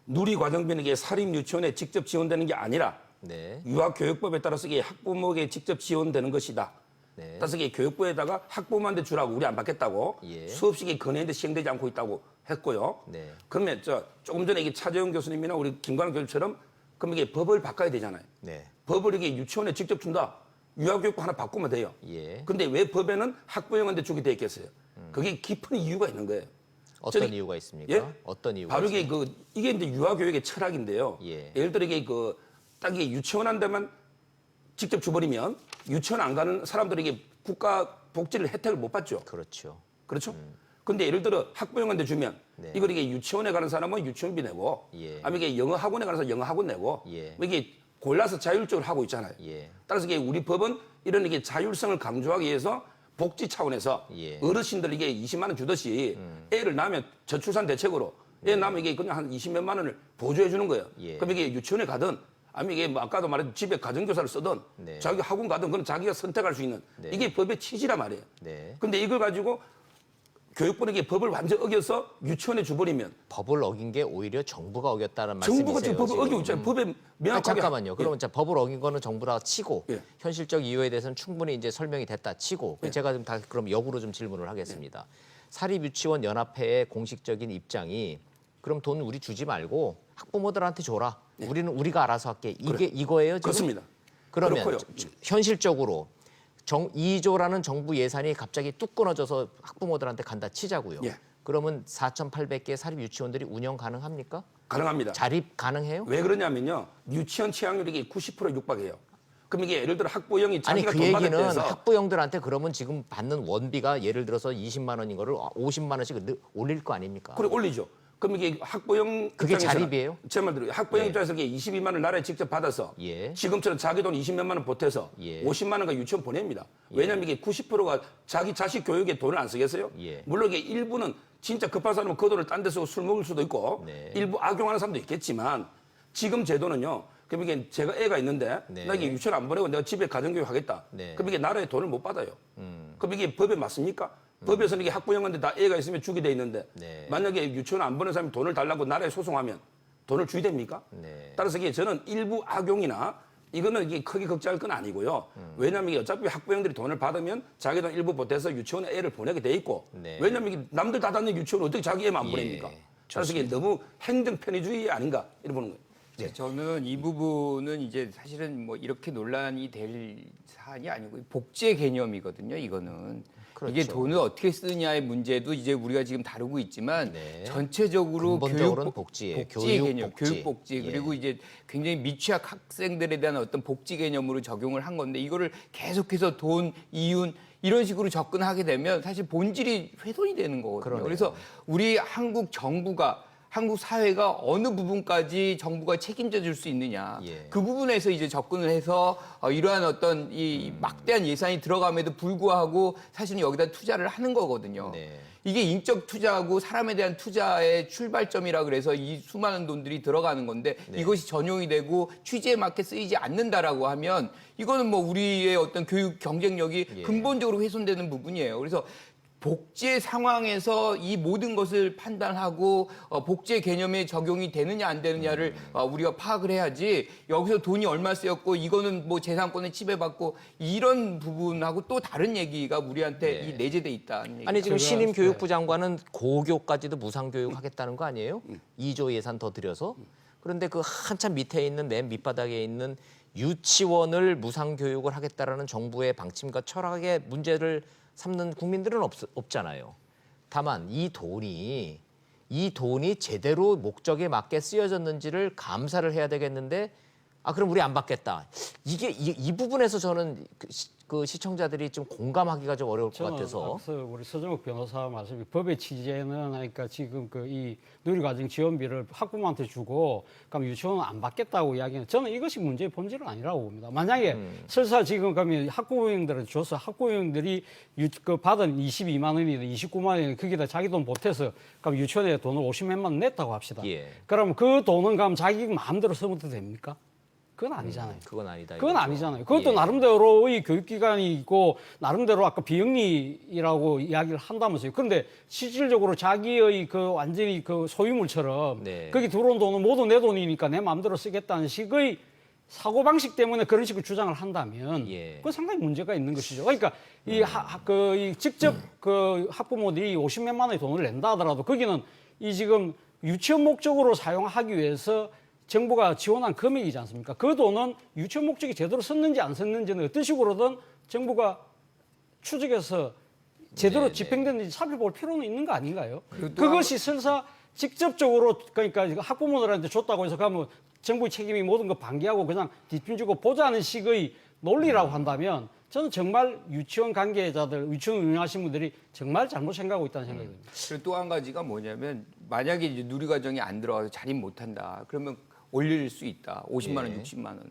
누리과정비는 사립 유치원에 직접 지원되는 게 아니라 네. 유아교육법에 따라서 이게 학부모에게 직접 지원되는 것이다. 네. 따라서 이게 교육부에다가 학부모한테 주라고 우리 안 받겠다고 예. 수업식이 건의했는데 시행되지 않고 있다고 했고요. 네. 그러면 조금 전에 이게 차재용 교수님이나 우리 김관우 교수처럼 그럼 이게 법을 바꿔야 되잖아요. 네. 법을 이게 유치원에 직접 준다. 유아교육부 하나 바꾸면 돼요. 예. 근데 왜 법에는 학부형한테 주게 돼 있겠어요? 그게 깊은 이유가 있는 거예요. 어떤 이유가 있습니까? 예? 어떤 이유가 바로 있습니까? 이게 이제 유아교육의 철학인데요. 예. 예를 들어 이게 딱 이게 유치원 한 데만 직접 줘버리면 유치원 안 가는 사람들에게 국가 복지를 혜택을 못 받죠. 그렇죠. 그렇죠? 근데 예를 들어 학부형한테 주면 네. 이걸 이게 유치원에 가는 사람은 유치원비 내고 예. 아니면 이게 영어 학원에 가는 사람 영어 학원 내고 예. 뭐 이게 골라서 자율적으로 하고 있잖아요. 예. 따라서 이게 우리 법은 이런 이게 자율성을 강조하기 위해서 복지 차원에서 예. 어르신들 이게 20만 원 주듯이 애를 낳으면 저출산 대책으로 애 낳으면 이게 그냥 한 20몇만 원을 보조해 주는 거예요. 예. 그럼 이게 유치원에 가든 아니면 이게 뭐 아까도 말했던 집에 가정교사를 쓰든 네. 자기 학원 가든 그건 자기가 선택할 수 있는 네. 이게 법의 취지란 말이에요. 네. 근데 이걸 가지고 교육부는 법을 완전 어겨서 유치원에 줘버리면 법을 어긴 게 오히려 정부가 어겼다는 정부가 말씀이세요. 지금 법을 어기고 있잖아요. 법에 명확하게. 잠깐만요. 그러면 자, 법을 어긴 거는 정부라 치고 예. 현실적 이유에 대해서는 충분히 이제 설명이 됐다 치고 제가 좀 다 그럼 역으로 좀 질문을 하겠습니다. 사립유치원 연합회의 공식적인 입장이 그럼 돈 우리 주지 말고 학부모들한테 줘라. 우리가 알아서 할게. 이게 이거예요, 지금? 그렇습니다. 그러면 그렇고요. 현실적으로 2조라는 정부 예산이 갑자기 뚝 끊어져서 학부모들한테 간다 치자고요. 예. 그러면 4,800개 사립 유치원들이 운영 가능합니까? 가능합니다. 자립 가능해요? 왜 그러냐면요. 유치원 취학률이 90% 육박해요. 그럼 이게 예를 들어 학부형이 아니 자기가 그 돈 받을 얘기는 때에서 학부형들한테 그러면 지금 받는 원비가 예를 들어서 20만 원인 거를 50만 원씩 올릴 거 아닙니까? 그래 올리죠. 그럼 이게 학부형 그게 입장에서는 자립이에요? 제 말대로 학부형 네. 입장에서 이게 22만 원 나라에 직접 받아서 예. 지금처럼 자기 돈 20몇만 원 보태서 예. 50만 원가 유치원 보냅니다. 왜냐하면 이게 90%가 자기 자식 교육에 돈을 안 쓰겠어요? 예. 물론 물론 이게 일부는 진짜 급한 사람은 그 돈을 딴 데 쓰고 술 먹을 수도 있고 네. 일부 악용하는 사람도 있겠지만 지금 제도는요. 그럼 이게 제가 애가 있는데 네. 나 이게 유치원 안 보내고 내가 집에 가정교육 하겠다. 네. 그럼 이게 나라에 돈을 못 받아요. 그럼 이게 법에 맞습니까? 법에서는 이게 학부형한테 다 애가 있으면 주게 돼 있는데 네. 만약에 유치원 안 보낸 사람이 돈을 달라고 나라에 소송하면 돈을 주게 됩니까? 네. 따라서 이게 저는 일부 악용이나 이거는 이게 크게 걱정할 건 아니고요. 왜냐하면 이게 어차피 학부형들이 돈을 받으면 자기 돈 일부 보태서 유치원에 애를 보내게 돼 있고 네. 왜냐하면 이게 남들 다 다니는 유치원을 어떻게 자기 애만 안 예, 보냅니까? 따라서 이게 너무 행정 편의주의 아닌가 이렇게 보는 거예요. 네, 저는 이 부분은 이제 사실은 뭐 이렇게 논란이 될 사안이 아니고 복지의 개념이거든요. 이거는 그렇죠. 이게 돈을 어떻게 쓰느냐의 문제도 이제 우리가 지금 다루고 있지만 네. 전체적으로 근본적으로는 복지예요. 복지의 교육 개념, 복지. 교육 복지 예. 그리고 이제 굉장히 미취학 학생들에 대한 어떤 복지 개념으로 적용을 한 건데 이거를 계속해서 돈, 이윤 이런 식으로 접근하게 되면 사실 본질이 훼손이 되는 거거든요. 그러네요. 그래서 우리 한국 정부가 한국 사회가 어느 부분까지 정부가 책임져 줄 수 있느냐. 예. 그 부분에서 이제 접근을 해서 이러한 어떤 이 막대한 예산이 들어감에도 불구하고 사실은 여기다 투자를 하는 거거든요. 네. 이게 인적 투자하고 사람에 대한 투자의 출발점이라 그래서 이 수많은 돈들이 들어가는 건데 네. 이것이 전용이 되고 취지에 맞게 쓰이지 않는다라고 하면 이거는 뭐 우리의 어떤 교육 경쟁력이 예. 근본적으로 훼손되는 부분이에요. 그래서 복지의 상황에서 이 모든 것을 판단하고 복지의 개념에 적용이 되느냐 안 되느냐를 우리가 파악을 해야지 여기서 돈이 얼마 쓰였고 이거는 뭐 재산권을 지배받고 이런 부분하고 또 다른 얘기가 우리한테 네. 이 내재돼 있다는 얘기. 아니 지금 그거- 신임 교육부 장관은 고교까지도 무상교육 하겠다는 거 아니에요? 2조 예산 더 들여서. 그런데 그 한참 밑에 있는 맨 밑바닥에 있는 유치원을 무상교육을 하겠다라는 정부의 방침과 철학의 문제를 삼는 국민들은 없잖아요. 다만 이 돈이 제대로 목적에 맞게 쓰여졌는지를 감사를 해야 되겠는데 그럼 우리 안 받겠다. 이게 이 부분에서 저는 그 시청자들이 좀 공감하기가 좀 어려울 것 저는 같아서. 앞서 우리 서정욱 변호사 말씀이 법의 취지는 그러니까 지금 그 이 누리과정 지원비를 학부모한테 주고 그럼 유치원은 안 받겠다고 이야기는 저는 이것이 문제의 본질은 아니라고 봅니다. 만약에 설사 지금 그러면 학부모님들한테 줘서 학부모님들이 그 받은 22만 원이든 29만 원이든 거기다 자기 돈 보태서 그럼 유치원에 돈을 50몇만 원 냈다고 합시다. 예. 그럼 그 돈은 그럼 자기 마음대로 쓰면 됩니까? 그건 아니잖아요. 그건 아니다. 그건 이거죠. 아니잖아요. 그것도 예. 나름대로의 교육기관이 있고 나름대로 아까 비영리라고 이야기를 한다면서요. 그런데 실질적으로 자기의 그 완전히 그 소유물처럼 네. 거기 들어온 돈은 모두 내 돈이니까 내 마음대로 쓰겠다는 식의 사고방식 때문에 그런 식으로 주장을 한다면 예. 그건 상당히 문제가 있는 것이죠. 그러니까 이 직접 그 학부모들이 50몇만 원의 돈을 낸다 하더라도 거기는 이 지금 유치원 목적으로 사용하기 위해서 정부가 지원한 금액이지 않습니까? 그 돈은 유치원 목적이 제대로 썼는지 안 썼는지는 어떤 식으로든 정부가 추적해서 제대로 집행됐는지 살펴볼 필요는 있는 거 아닌가요? 그것이 설사 직접적으로 그러니까 학부모들한테 줬다고 해서 가면 정부의 책임이 모든 거 방기하고 그냥 뒷짐지고 보자는 식의 논리라고 한다면 저는 정말 유치원 관계자들, 유치원 운영하시는 분들이 정말 잘못 생각하고 있다는 생각이 듭니다. 그리고 또 한 가지가 뭐냐면 만약에 이제 누리과정이 안 들어가서 자립 못한다. 그러면 올릴 수 있다. 50만 원, 예. 60만 원으로.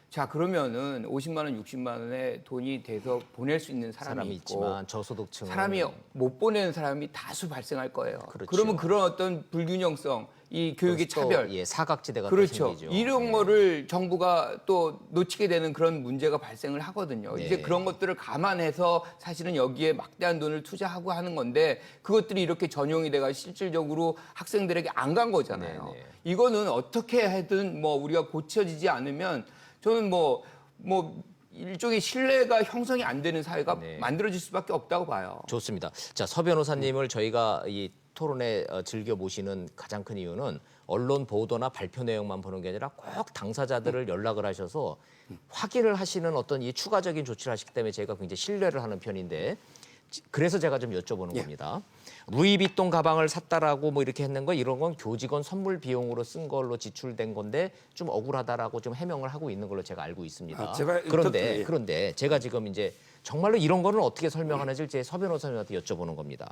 자 그러면은 50만 원, 60만 원의 돈이 돼서 보낼 수 있는 사람이 있고 있지만 저소득층은 사람이 못 보내는 사람이 다수 발생할 거예요. 그렇죠. 그러면 그런 어떤 불균형성 이 교육의 또, 차별. 예, 사각지대가 또 그렇죠. 생기죠. 이런 거를 정부가 또 놓치게 되는 그런 문제가 발생을 하거든요. 네. 이제 그런 것들을 감안해서 사실은 여기에 막대한 돈을 투자하고 하는 건데 그것들이 이렇게 전용이 돼가 실질적으로 학생들에게 안 간 거잖아요. 네. 이거는 어떻게 하든 뭐 우리가 고쳐지지 않으면 저는 뭐 일종의 신뢰가 형성이 안 되는 사회가 네. 만들어질 수밖에 없다고 봐요. 좋습니다. 자, 서 변호사님을 저희가 이 토론에 즐겨 모시는 가장 큰 이유는 언론 보도나 발표 내용만 보는 게 아니라 꼭 당사자들을 연락을 하셔서 확인을 하시는 어떤 이 추가적인 조치를 하시기 때문에 제가 굉장히 신뢰를 하는 편인데 그래서 제가 좀 여쭤보는 겁니다. 루이비통 가방을 샀다라고 뭐 이렇게 했는 거 이런 건 교직원 선물 비용으로 쓴 걸로 지출된 건데 좀 억울하다라고 좀 해명을 하고 있는 걸로 제가 알고 있습니다. 제가 그런데 제가 지금 이제 정말로 이런 거는 어떻게 설명하는지 제 서 변호사님한테 여쭤보는 겁니다.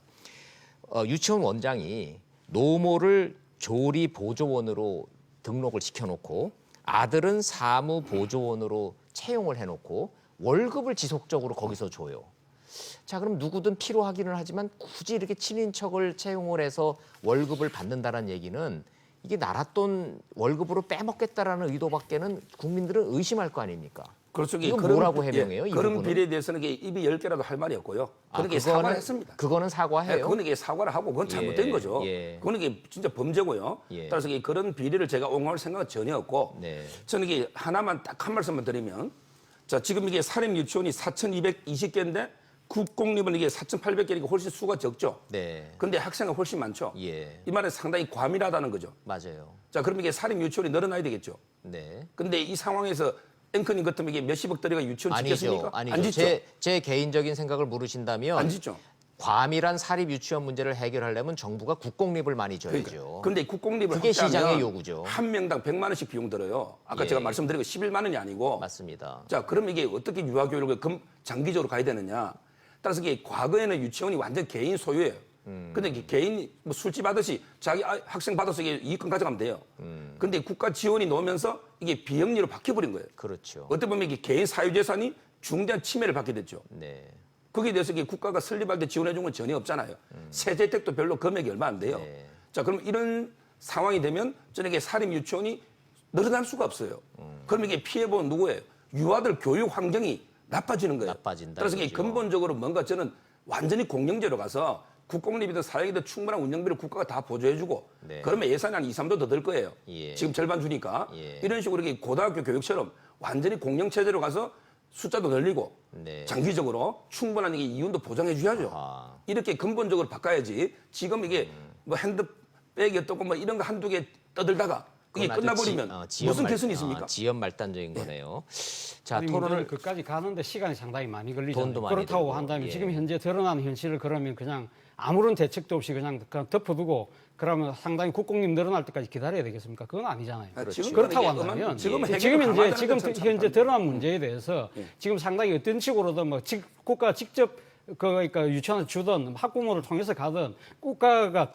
유치원 원장이 노모를 조리 보조원으로 등록을 시켜놓고 아들은 사무 보조원으로 채용을 해놓고 월급을 지속적으로 거기서 줘요. 자, 그럼 누구든 필요 하기는 하지만 굳이 이렇게 친인척을 채용을 해서 월급을 받는다는 얘기는 이게 나랏돈 월급으로 빼먹겠다라는 의도밖에는 국민들은 의심할 거 아닙니까? 그렇죠. 이건 뭐라고 해명해요? 이 그런 부분은? 비리에 대해서는 입이 10개라도 할 말이 없고요. 그러니까 그거는- 사과를 했습니다. 그거는 사과해요. 그거는 이게 사과를 하고 그건 잘못된 예, 거죠. 예. 그거는 이게 진짜 범죄고요. 예. 따라서 그런 비리를 제가 옹호할 생각은 전혀 없고 네. 저는 이게 하나만 딱 한 말씀만 드리면 자, 지금 이게 사립 유치원이 4,220개인데 국공립은 이게 4,800개니까 훨씬 수가 적죠. 네. 근데 학생은 훨씬 많죠. 예. 이 말은 상당히 과밀하다는 거죠. 맞아요. 자, 그럼 이게 사립 유치원이 늘어나야 되겠죠. 네. 근데 이 상황에서 앵커님 같으면 이게 몇십억 들여가 유치원 짓겠습니까? 아니죠. 안 짓죠. 제 개인적인 생각을 물으신다면 안 짓죠. 과밀한 사립 유치원 문제를 해결하려면 정부가 국공립을 많이 줘야죠. 그런데 국공립을 그게 확대하면 시장의 요구죠. 한 명당 100만 원씩 비용 들어요. 아까 예. 제가 말씀드린 거 11만 원이 아니고. 맞습니다. 자, 그럼 이게 어떻게 유아교육을 장기적으로 가야 되느냐? 따라서 이게 과거에는 유치원이 완전 개인 소유예요. 근데 이게 개인 뭐 술집 하듯이 자기 학생 받아서 이게 이익금 가져가면 돼요. 근데 국가 지원이 나오면서 이게 비영리로 바뀌어버린 거예요. 그렇죠. 어떻게 보면 이게 개인 사유재산이 중대한 침해를 받게 됐죠. 네. 거기에 대해서 이게 국가가 설립할 때 지원해 준 건 전혀 없잖아요. 세제 혜택도 별로 금액이 얼마 안 돼요. 네. 자, 그럼 이런 상황이 되면 저는 이게 사립 유치원이 늘어날 수가 없어요. 그럼 이게 피해본 누구예요? 유아들 교육 환경이 나빠지는 거예요. 나빠진다, 그래서 이게 이거죠. 근본적으로 뭔가 저는 완전히 공영제로 가서 국공립이든 사회이든 충분한 운영비를 국가가 다 보조해주고 네. 그러면 예산이 한 2, 3조 더 들 거예요. 예. 지금 절반 주니까 예. 이런 식으로 이렇게 고등학교 교육처럼 완전히 공영체제로 가서 숫자도 늘리고 네. 장기적으로 충분한 이게 이윤도 보장해 줘야죠. 아하. 이렇게 근본적으로 바꿔야지. 지금 이게 뭐 핸드백이 어떻고 뭐 이런 거 한두 개 떠들다가 이게 그건 아주 끝나버리면 지연 무슨 말- 개선이 있습니까? 지연 말단적인 거네요. 자, 아니, 토론을 문제는 그까지 가는데 시간이 상당히 많이 걸리잖아요. 돈도 많이 그렇다고 들고, 한다면 예. 지금 현재 드러난 현실을 그러면 그냥 아무런 대책도 없이 그냥 덮어두고 그러면 상당히 국공립 늘어날 때까지 기다려야 되겠습니까? 그건 아니잖아요. 지금 그렇다고 이게 한다면 지금 지금 현재 참 현재 드러난 문제에 대해서 지금 상당히 어떤 식으로든 뭐 국가 직접 그러니까 유치원을 주든 학부모를 통해서 가든 국가가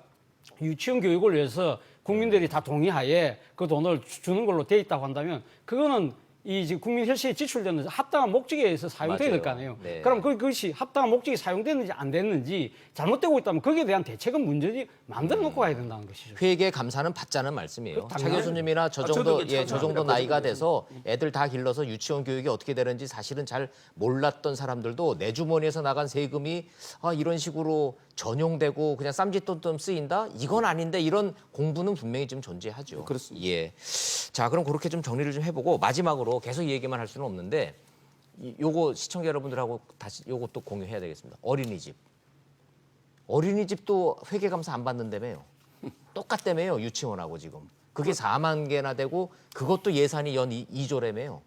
유치원 교육을 위해서 국민들이 다 동의하에 그 돈을 주는 걸로 돼 있다고 한다면 그거는 이 지금 국민 혈세에 지출되는 합당한 목적에 의해서 사용돼야 될 거 아니에요. 네. 그럼 그것이 합당한 목적이 사용됐는지 안 됐는지 잘못되고 있다면 거기에 대한 대책은 문제지 만들어 놓고 가야 된다는 것이죠. 회계 감사는 받자는 말씀이에요. 차 당연히. 교수님이나 저 저도 정도 이게 저 정도 참여합니다. 나이가 돼서 애들 다 길러서 유치원 교육이 어떻게 되는지 사실은 잘 몰랐던 사람들도 내 주머니에서 나간 세금이 이런 식으로 전용되고 그냥 쌈짓돈 쓰인다? 이건 아닌데 이런 공부는 분명히 좀 존재하죠. 그렇습니다. 예. 자, 그럼 그렇게 좀 정리를 좀 해보고 마지막으로 계속 이 얘기만 할 수는 없는데 요거 시청자 여러분들하고 다시 요것도 공유해야 되겠습니다. 어린이집. 어린이집도 회계감사 안 받는다며요. 똑같다며요, 유치원하고 지금. 그게 4만 개나 되고 그것도 예산이 연 2조라며요.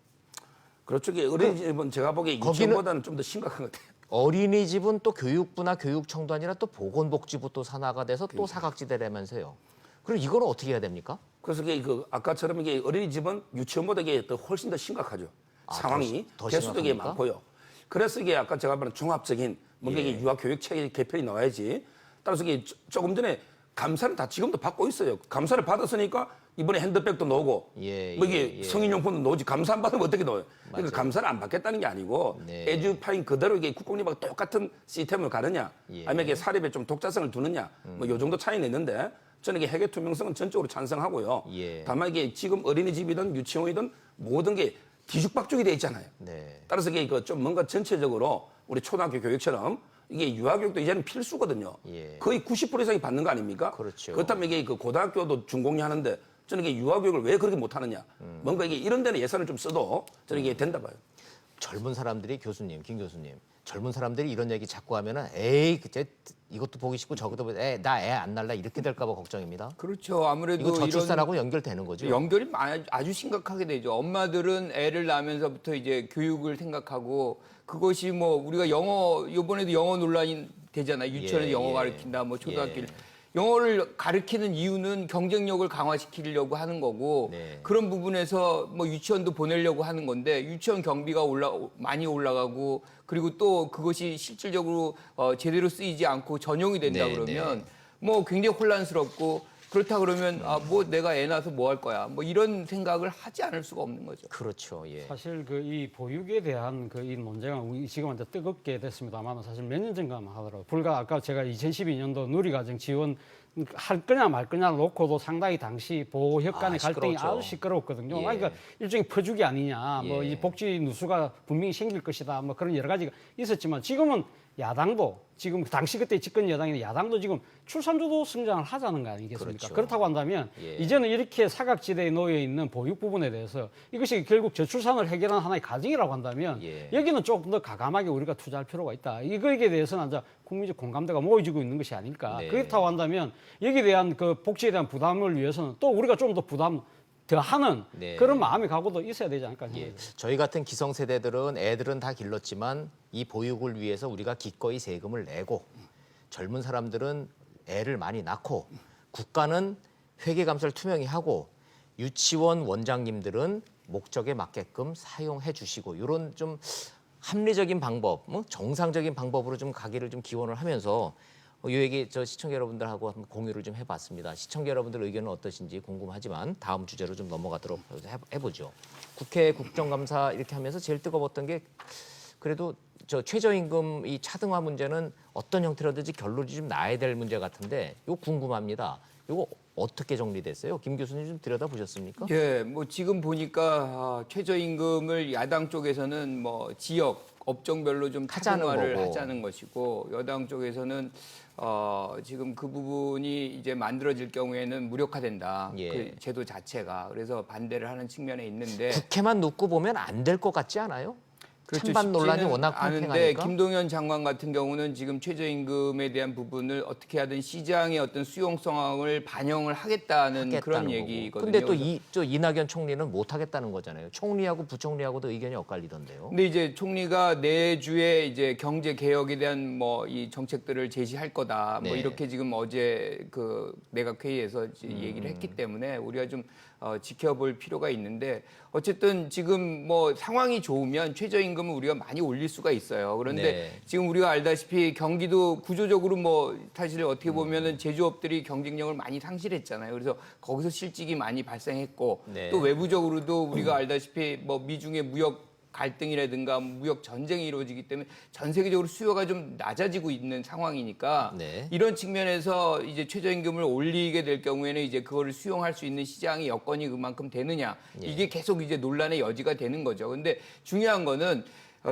그렇죠. 이게 어린이집은 제가 보기에 거기는- 유치원보다는 좀 더 심각한 것 같아요. 어린이집은 또 교육부나 교육청도 아니라 또 보건복지부 또 산하가 돼서 또 사각지대라면서요. 그럼 이거는 어떻게 해야 됩니까? 그래서 이게 아까처럼 이게 어린이집은 유치원보다 이게 더 훨씬 더 심각하죠. 상황이 더 개수도 이게 심각합니까? 많고요. 그래서 이게 아까 제가 말한 종합적인 뭔가 예. 이게 유아 교육 체계 개편이 나와야지. 따라서 이게 조금 전에 감사는 다 지금도 받고 있어요. 감사를 받았으니까 이번에 핸드백도 나오고 예, 뭐 이게 예, 예. 성인용품도 나오지 감사 안 받으면 어떻게 나와요? 맞아요. 그러니까 감사를 안 받겠다는 게 아니고 네. 에듀파인 그대로 이게 국공립하고 똑같은 시스템을 가느냐 예. 아니면 이게 사립에 좀 독자성을 두느냐 뭐 요 정도 차이는 있는데 저는 이게 회계 투명성은 전적으로 찬성하고요. 예. 다만 이게 지금 어린이집이든 유치원이든 모든 게 뒤죽박죽이 돼 있잖아요. 네. 따라서 이게 좀 뭔가 전체적으로 우리 초등학교 교육처럼 이게 유아교육도 이제는 필수거든요. 예. 거의 90% 이상이 받는 거 아닙니까? 그렇죠. 그렇다면 이게 그 고등학교도 준공하는데 저는 이게 유아교육을 왜 그렇게 못하느냐. 뭔가 이게 이런 데는 예산을 좀 써도 저는 이게 된다 봐요. 젊은 사람들이 교수님, 김 교수님, 젊은 사람들이 이런 얘기 자꾸 하면은 에이, 그제 이것도 보기 싫고 저것도 보기, 나 애 안 날라 이렇게 될까봐 걱정입니다. 그렇죠. 아무래도 이거 저출산하고 연결되는 거죠. 연결이 아주 심각하게 되죠. 엄마들은 애를 낳으면서부터 이제 교육을 생각하고 그것이 뭐 우리가 영어 이번에도 영어 논란이 되잖아요. 유치원에서 예, 영어 예. 가르친다, 뭐 초등학교 예. 영어를 가르치는 이유는 경쟁력을 강화시키려고 하는 거고 네. 그런 부분에서 뭐 유치원도 보내려고 하는 건데 유치원 경비가 많이 올라가고 그리고 또 그것이 실질적으로 제대로 쓰이지 않고 전용이 된다 네, 그러면 뭐 굉장히 혼란스럽고 그렇다 그러면 뭐 내가 애 낳아서 뭐 할 거야 뭐 이런 생각을 하지 않을 수가 없는 거죠. 그렇죠. 예. 사실 그 이 보육에 대한 그 이 논쟁은 지금 이제 뜨겁게 됐습니다만 사실 몇 년 전까만 하더라고요. 불과 아까 제가 2012년도 누리과정 지원 할 거냐 말 거냐 놓고도 상당히 당시 보호협 간의 갈등이 시끄러웠죠. 아주 시끄러웠거든요. 예. 그러니까 일종의 퍼주기 아니냐, 뭐 예. 이 복지 누수가 분명히 생길 것이다, 뭐 그런 여러 가지가 있었지만 지금은 야당도 지금 당시 그때 집권 여당이 야당도 지금 출산주도 성장을 하자는 거 아니겠습니까? 그렇죠. 그렇다고 한다면 예. 이제는 이렇게 사각지대에 놓여 있는 보육 부분에 대해서 이것이 결국 저출산을 해결하는 하나의 과정이라고 한다면 예. 여기는 조금 더 과감하게 우리가 투자할 필요가 있다. 이거에 대해서는 이제 국민적 공감대가 모여지고 있는 것이 아닐까. 네. 그렇다고 한다면 여기에 대한 그 복지에 대한 부담을 위해서는 또 우리가 좀 더 부담 더 하는 네. 그런 마음이 각오도 있어야 되지 않을까 생각해요. 저희 같은 기성세대들은 애들은 다 길렀지만 이 보육을 위해서 우리가 기꺼이 세금을 내고 젊은 사람들은 애를 많이 낳고 국가는 회계감사를 투명히 하고 유치원 원장님들은 목적에 맞게끔 사용해 주시고 이런 좀 합리적인 방법, 정상적인 방법으로 좀 가기를 좀 기원을 하면서 이 얘기 저 시청자 여러분들하고 한번 공유를 좀 해봤습니다. 시청자 여러분들 의견은 어떠신지 궁금하지만 다음 주제로 좀 넘어가도록 해보죠. 국회 국정감사 이렇게 하면서 제일 뜨거웠던 게 그래도 저 최저임금 이 차등화 문제는 어떤 형태로든지 결론이 좀 나야 될 문제 같은데 이거 궁금합니다. 이거 어떻게 정리됐어요? 김 교수님 좀 들여다보셨습니까? 예, 뭐 지금 보니까 최저임금을 야당 쪽에서는 뭐 지역 업종별로 좀 하자는 차등화를 거고. 하자는 것이고 여당 쪽에서는 지금 그 부분이 이제 만들어질 경우에는 무력화된다. 예. 그 제도 자체가 그래서 반대를 하는 측면에 있는데 국회만 놓고 보면 안 될 것 같지 않아요? 찬반 논란이 쉽지는 워낙 않은데 팽팽하니까. 김동연 장관 같은 경우는 지금 최저임금에 대한 부분을 어떻게 하든 시장의 어떤 수용성을 반영을 하겠다는 그런 하겠다는 얘기거든요. 근데 또 그래서 이낙연 총리는 못 하겠다는 거잖아요. 총리하고 부총리하고도 의견이 엇갈리던데요. 근데 이제 총리가 내주에 이제 경제 개혁에 대한 뭐 이 정책들을 제시할 거다. 뭐 네. 이렇게 지금 어제 그 내각 회의에서 얘기를 했기 때문에 우리가 좀 지켜볼 필요가 있는데 어쨌든 지금 뭐 상황이 좋으면 최저임금을 우리가 많이 올릴 수가 있어요. 그런데 네. 지금 우리가 알다시피 경기도 구조적으로 뭐 사실 어떻게 보면은 제조업들이 경쟁력을 많이 상실했잖아요. 그래서 거기서 실직이 많이 발생했고 네. 또 외부적으로도 우리가 알다시피 뭐 미중의 무역 갈등이라든가 무역 전쟁이 이루어지기 때문에 전 세계적으로 수요가 좀 낮아지고 있는 상황이니까 네. 이런 측면에서 이제 최저임금을 올리게 될 경우에는 이제 그거를 수용할 수 있는 시장의 여건이 그만큼 되느냐 이게 계속 이제 논란의 여지가 되는 거죠. 근데 중요한 거는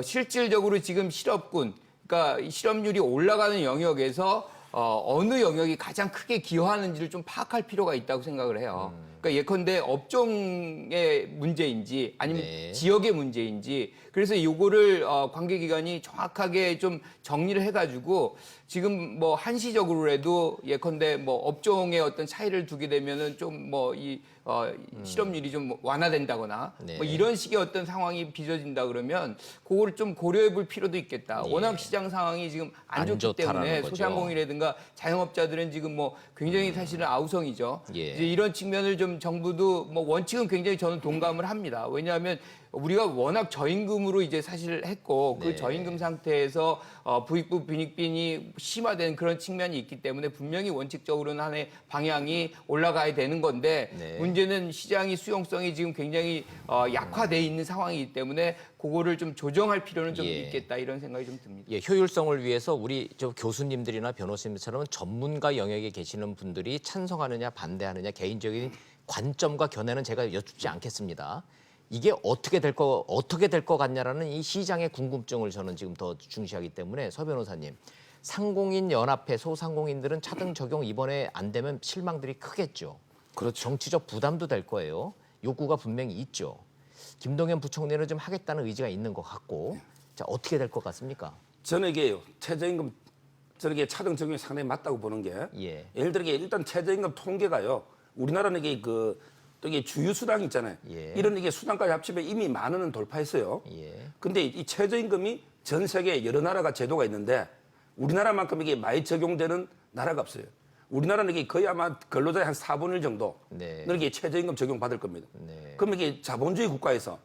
실질적으로 지금 실업군 그러니까 이 실업률이 올라가는 영역에서 어느 영역이 가장 크게 기여하는지를 좀 파악할 필요가 있다고 생각을 해요. 그러니까 예컨대 업종의 문제인지 아니면 네. 지역의 문제인지 그래서 이거를 관계기관이 정확하게 좀 정리를 해가지고 지금 뭐 한시적으로라도 예컨대 뭐 업종의 어떤 차이를 두게 되면은 좀 뭐 이 실업률이 좀 완화된다거나 네. 뭐 이런 식의 어떤 상황이 빚어진다 그러면 그거를 좀 고려해 볼 필요도 있겠다. 예. 워낙 시장 상황이 지금 안 안 좋기 좋다라는 때문에 거죠. 소상공인이라든가 자영업자들은 지금 뭐 굉장히 사실은 아우성이죠. 예. 이제 이런 측면을 좀 정부도 뭐 원칙은 굉장히 저는 동감을 합니다. 왜냐하면 우리가 워낙 저임금으로 이제 사실 했고 네. 그 저임금 상태에서 부익부 빈익빈이 심화된 그런 측면이 있기 때문에 분명히 원칙적으로는 한해 방향이 올라가야 되는 건데 네. 문제는 시장이 수용성이 지금 굉장히 약화돼 있는 상황이기 때문에 그거를 좀 조정할 필요는 좀 예. 있겠다 이런 생각이 좀 듭니다. 예, 효율성을 위해서 우리 저 교수님들이나 변호사님처럼 전문가 영역에 계시는 분들이 찬성하느냐 반대하느냐 개인적인 관점과 견해는 제가 여쭙지 않겠습니다. 이게 어떻게 될 것 같냐라는 이 시장의 궁금증을 저는 지금 더 중시하기 때문에 서 변호사님, 상공인 연합회 소상공인들은 차등 적용 이번에 안 되면 실망들이 크겠죠. 그렇죠. 정치적 부담도 될 거예요. 욕구가 분명히 있죠. 김동연 부총리는 좀 하겠다는 의지가 있는 것 같고, 자 어떻게 될 것 같습니까? 저는 이게 최저임금 저렇게 차등 적용이 상당히 맞다고 보는 게 예. 예를 들어 이게 일단 최저임금 통계가요. 우리나라는 이게 또 이게 주유 수당 있잖아요. 예. 이런 이게 수당까지 합치면 이미 10,000원은 돌파했어요. 예. 근데 이 최저임금이 전 세계 여러 나라가 제도가 있는데 우리나라만큼 이게 많이 적용되는 나라가 없어요. 우리나라는 이게 거의 아마 근로자의 한 4분의 1 정도 네. 이렇게 최저임금 적용 받을 겁니다. 네. 그럼 이게 자본주의 국가에서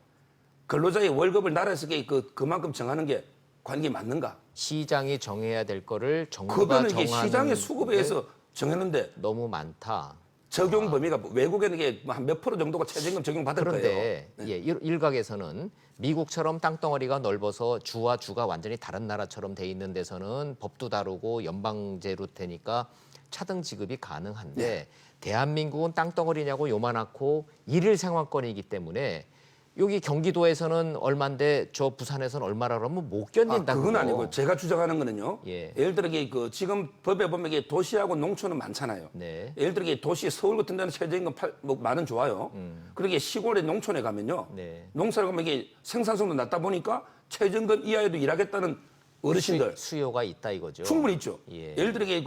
근로자의 월급을 나라에서 그만큼 정하는 게 관계 맞는가? 시장이 정해야 될 거를 정부가 그거는 이게 정하는 시장의 수급에 의해서 정했는데 너무 많다. 적용 범위가 외국에는 이게 한 몇 프로 정도가 최저임금 적용 받을 그런데 거예요. 예, 일각에서는 미국처럼 땅덩어리가 넓어서 주와 주가 완전히 다른 나라처럼 돼 있는 데서는 법도 다르고 연방제로 되니까 차등 지급이 가능한데 대한민국은 땅덩어리냐고 요만하고 일일 생활권이기 때문에 여기 경기도에서는 얼마인데 저 부산에서는 얼마라 그러면 못 견딘다고. 그건 아니고 제가 주장하는 거는요. 예. 예를 들어 이게 지금 법에 보면 이게 도시하고 농촌은 많잖아요. 네. 예를 들어 이게 도시 서울 같은 데는 최저임금 10,000원 좋아요. 그러게 시골의 농촌에 가면요. 네. 농사를 가면 이게 생산성도 낮다 보니까 최저임금 이하에도 일하겠다는 어르신들 수요가 있다 이거죠. 충분히 있죠. 예. 예를 들어 이게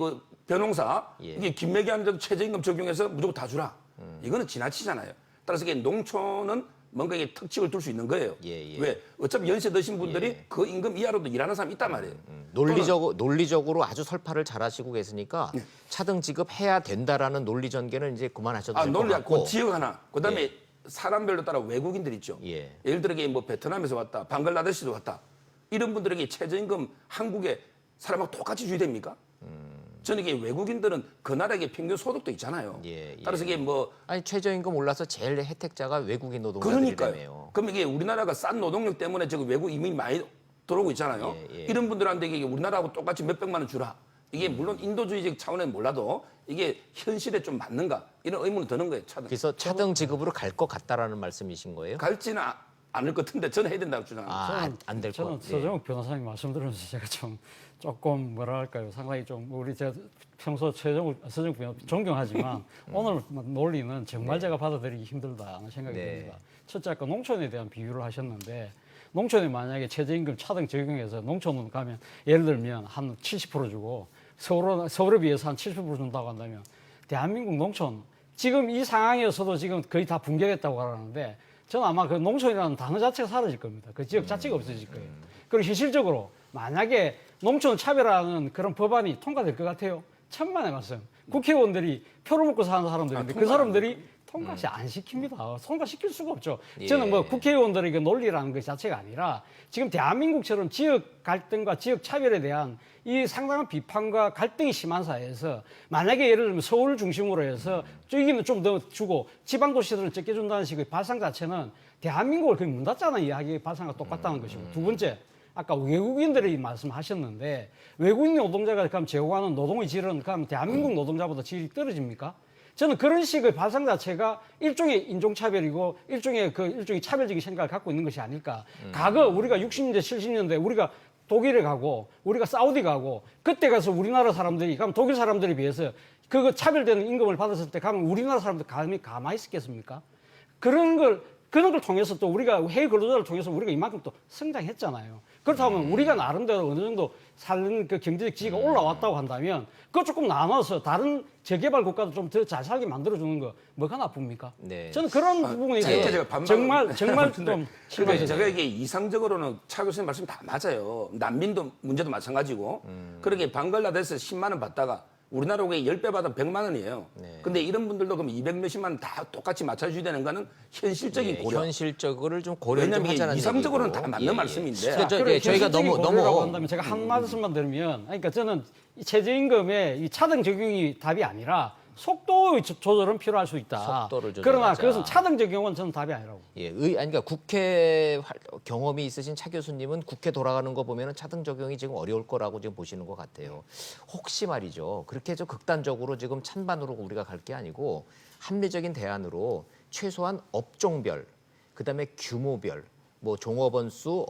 변호사 예. 이게 김매기한테도 최저임금 적용해서 무조건 다 주라. 이거는 지나치잖아요. 따라서 이게 농촌은 뭔가 이게 특징을 둘 수 있는 거예요. 예, 예. 왜? 어차피 연세 드신 분들이 그 임금 이하로도 일하는 사람이 있단 말이에요. 논리적으로 아주 설파를 잘하시고 계시니까 차등 지급해야 된다라는 논리 전개는 이제 그만하셔도 될 것 논리가 같고. 그 지역 하나. 그다음에 사람별로 따라 외국인들 있죠. 예. 예를 들어 이게 뭐 베트남에서 왔다, 방글라데시에서 왔다. 이런 분들에게 최저임금 한국에 사람하고 똑같이 주의됩니까? 저는 이게 외국인들은 그 나라의 평균 소득도 있잖아요. 예, 예. 따라서 이게 뭐 아니 최저임금 올라서 제일 혜택자가 외국인 그러니까요. 노동자들이라며요. 그럼 이게 우리나라가 싼 노동력 때문에 지금 외국 이민이 많이 들어오고 있잖아요. 예, 예. 이런 분들한테 이게 우리나라하고 똑같이 몇백만 원 주라. 이게 물론 인도주의적 차원에는 몰라도 이게 현실에 좀 맞는가 이런 의문이 드는 거예요. 차등. 그래서 차등 지급으로 갈 것 같다라는 말씀이신 거예요? 갈지는 않을 것 같은데 저는 해야 된다고 주장합니다. 안 될 저는 것. 서정욱 변호사님 말씀 들으면서 제가 좀 조금 뭐랄까요, 상당히 좀 우리 제가 평소 서정욱 변호사 존경하지만 오늘 논리는 정말 제가 받아들이기 힘들다는 생각이 네. 듭니다. 첫째 아까 농촌에 대한 비유를 하셨는데 농촌에 만약에 최저임금 차등 적용해서 농촌으로 가면 예를 들면 한 70% 주고 서울에 비해서 한 70% 준다고 한다면 대한민국 농촌 지금 이 상황이어서도 지금 거의 다 붕괴됐다고 하는데 저는 아마 그 농촌이라는 단어 자체가 사라질 겁니다. 그 지역 자체가 없어질 거예요. 그리고 현실적으로 만약에 농촌 차별하는 그런 법안이 통과될 것 같아요. 천만의 말씀. 국회의원들이 표를 먹고 사는 사람들인데 그 사람들이 통과시 안 시킵니다. 통과시킬 수가 없죠. 저는 뭐 국회의원들의 그 논리라는 것 자체가 아니라 지금 대한민국처럼 지역 갈등과 지역 차별에 대한 이 상당한 비판과 갈등이 심한 사회에서 만약에 예를 들면 서울 중심으로 해서 여기는 좀 더 주고 지방 도시들은 적게 준다는 식의 발상 자체는 대한민국을 거의 문 닫자는 이야기의 발상과 똑같다는 것이고 두 번째 아까 외국인들이 말씀하셨는데 외국인 노동자가 그럼 제공하는 노동의 질은 그럼 대한민국 노동자보다 질이 떨어집니까? 저는 그런 식의 발상 자체가 일종의 인종차별이고 일종의 차별적인 생각을 갖고 있는 것이 아닐까. 과거 우리가 60년대, 70년대 우리가 독일에 가고 우리가 사우디 가고 그때 가서 우리나라 사람들이 그럼 독일 사람들에 비해서 그 차별되는 임금을 받았을 때 가면 우리나라 사람들 가만히 있었겠습니까? 그런 걸 통해서 또 우리가 해외 근로자를 통해서 우리가 이만큼 또 성장했잖아요. 그렇다면 우리가 나름대로 어느 정도 사는 그 경제적 지위가 올라왔다고 한다면 그거 조금 나눠서 다른 저개발 국가도 좀 더 잘 살게 만들어주는 거 뭐가 나쁩니까? 네. 저는 그런 부분에 제가 정말 좀 그러니까 실망이 제가 이게 이상적으로는 차 교수님 말씀 다 맞아요. 난민도 문제도 마찬가지고 그렇게 방글라데시에서 10만 원 받다가 우리나라 10배 받으면 100만 원이에요. 네. 근데 이런 분들도 그럼 200 몇십만 원 다 똑같이 맞춰줘야 되는 거는 현실적인 예, 고려. 현실적으로를 좀 고려를 좀 왜냐면 이게 하자는 이상적으로는 얘기고. 다 맞는 말씀인데. 그러니까 그래, 저희가 현실적인 너무 고려라고 한다면 제가 한 말씀만 드리면, 그러니까 저는 이 최저임금의 이 차등 적용이 답이 아니라 속도 조절은 필요할 수 있다. 속도를 조절하자. 그러나 그것은 차등 적용은 저는 답이 아니라고. 예, 아니, 그러니까 국회 경험이 있으신 차 교수님은 국회 돌아가는 거 보면은 차등 적용이 지금 어려울 거라고 지금 보시는 것 같아요. 혹시 말이죠. 그렇게 저 극단적으로 지금 찬반으로 우리가 갈 게 아니고 합리적인 대안으로 최소한 업종별, 그다음에 규모별, 뭐 종업원 수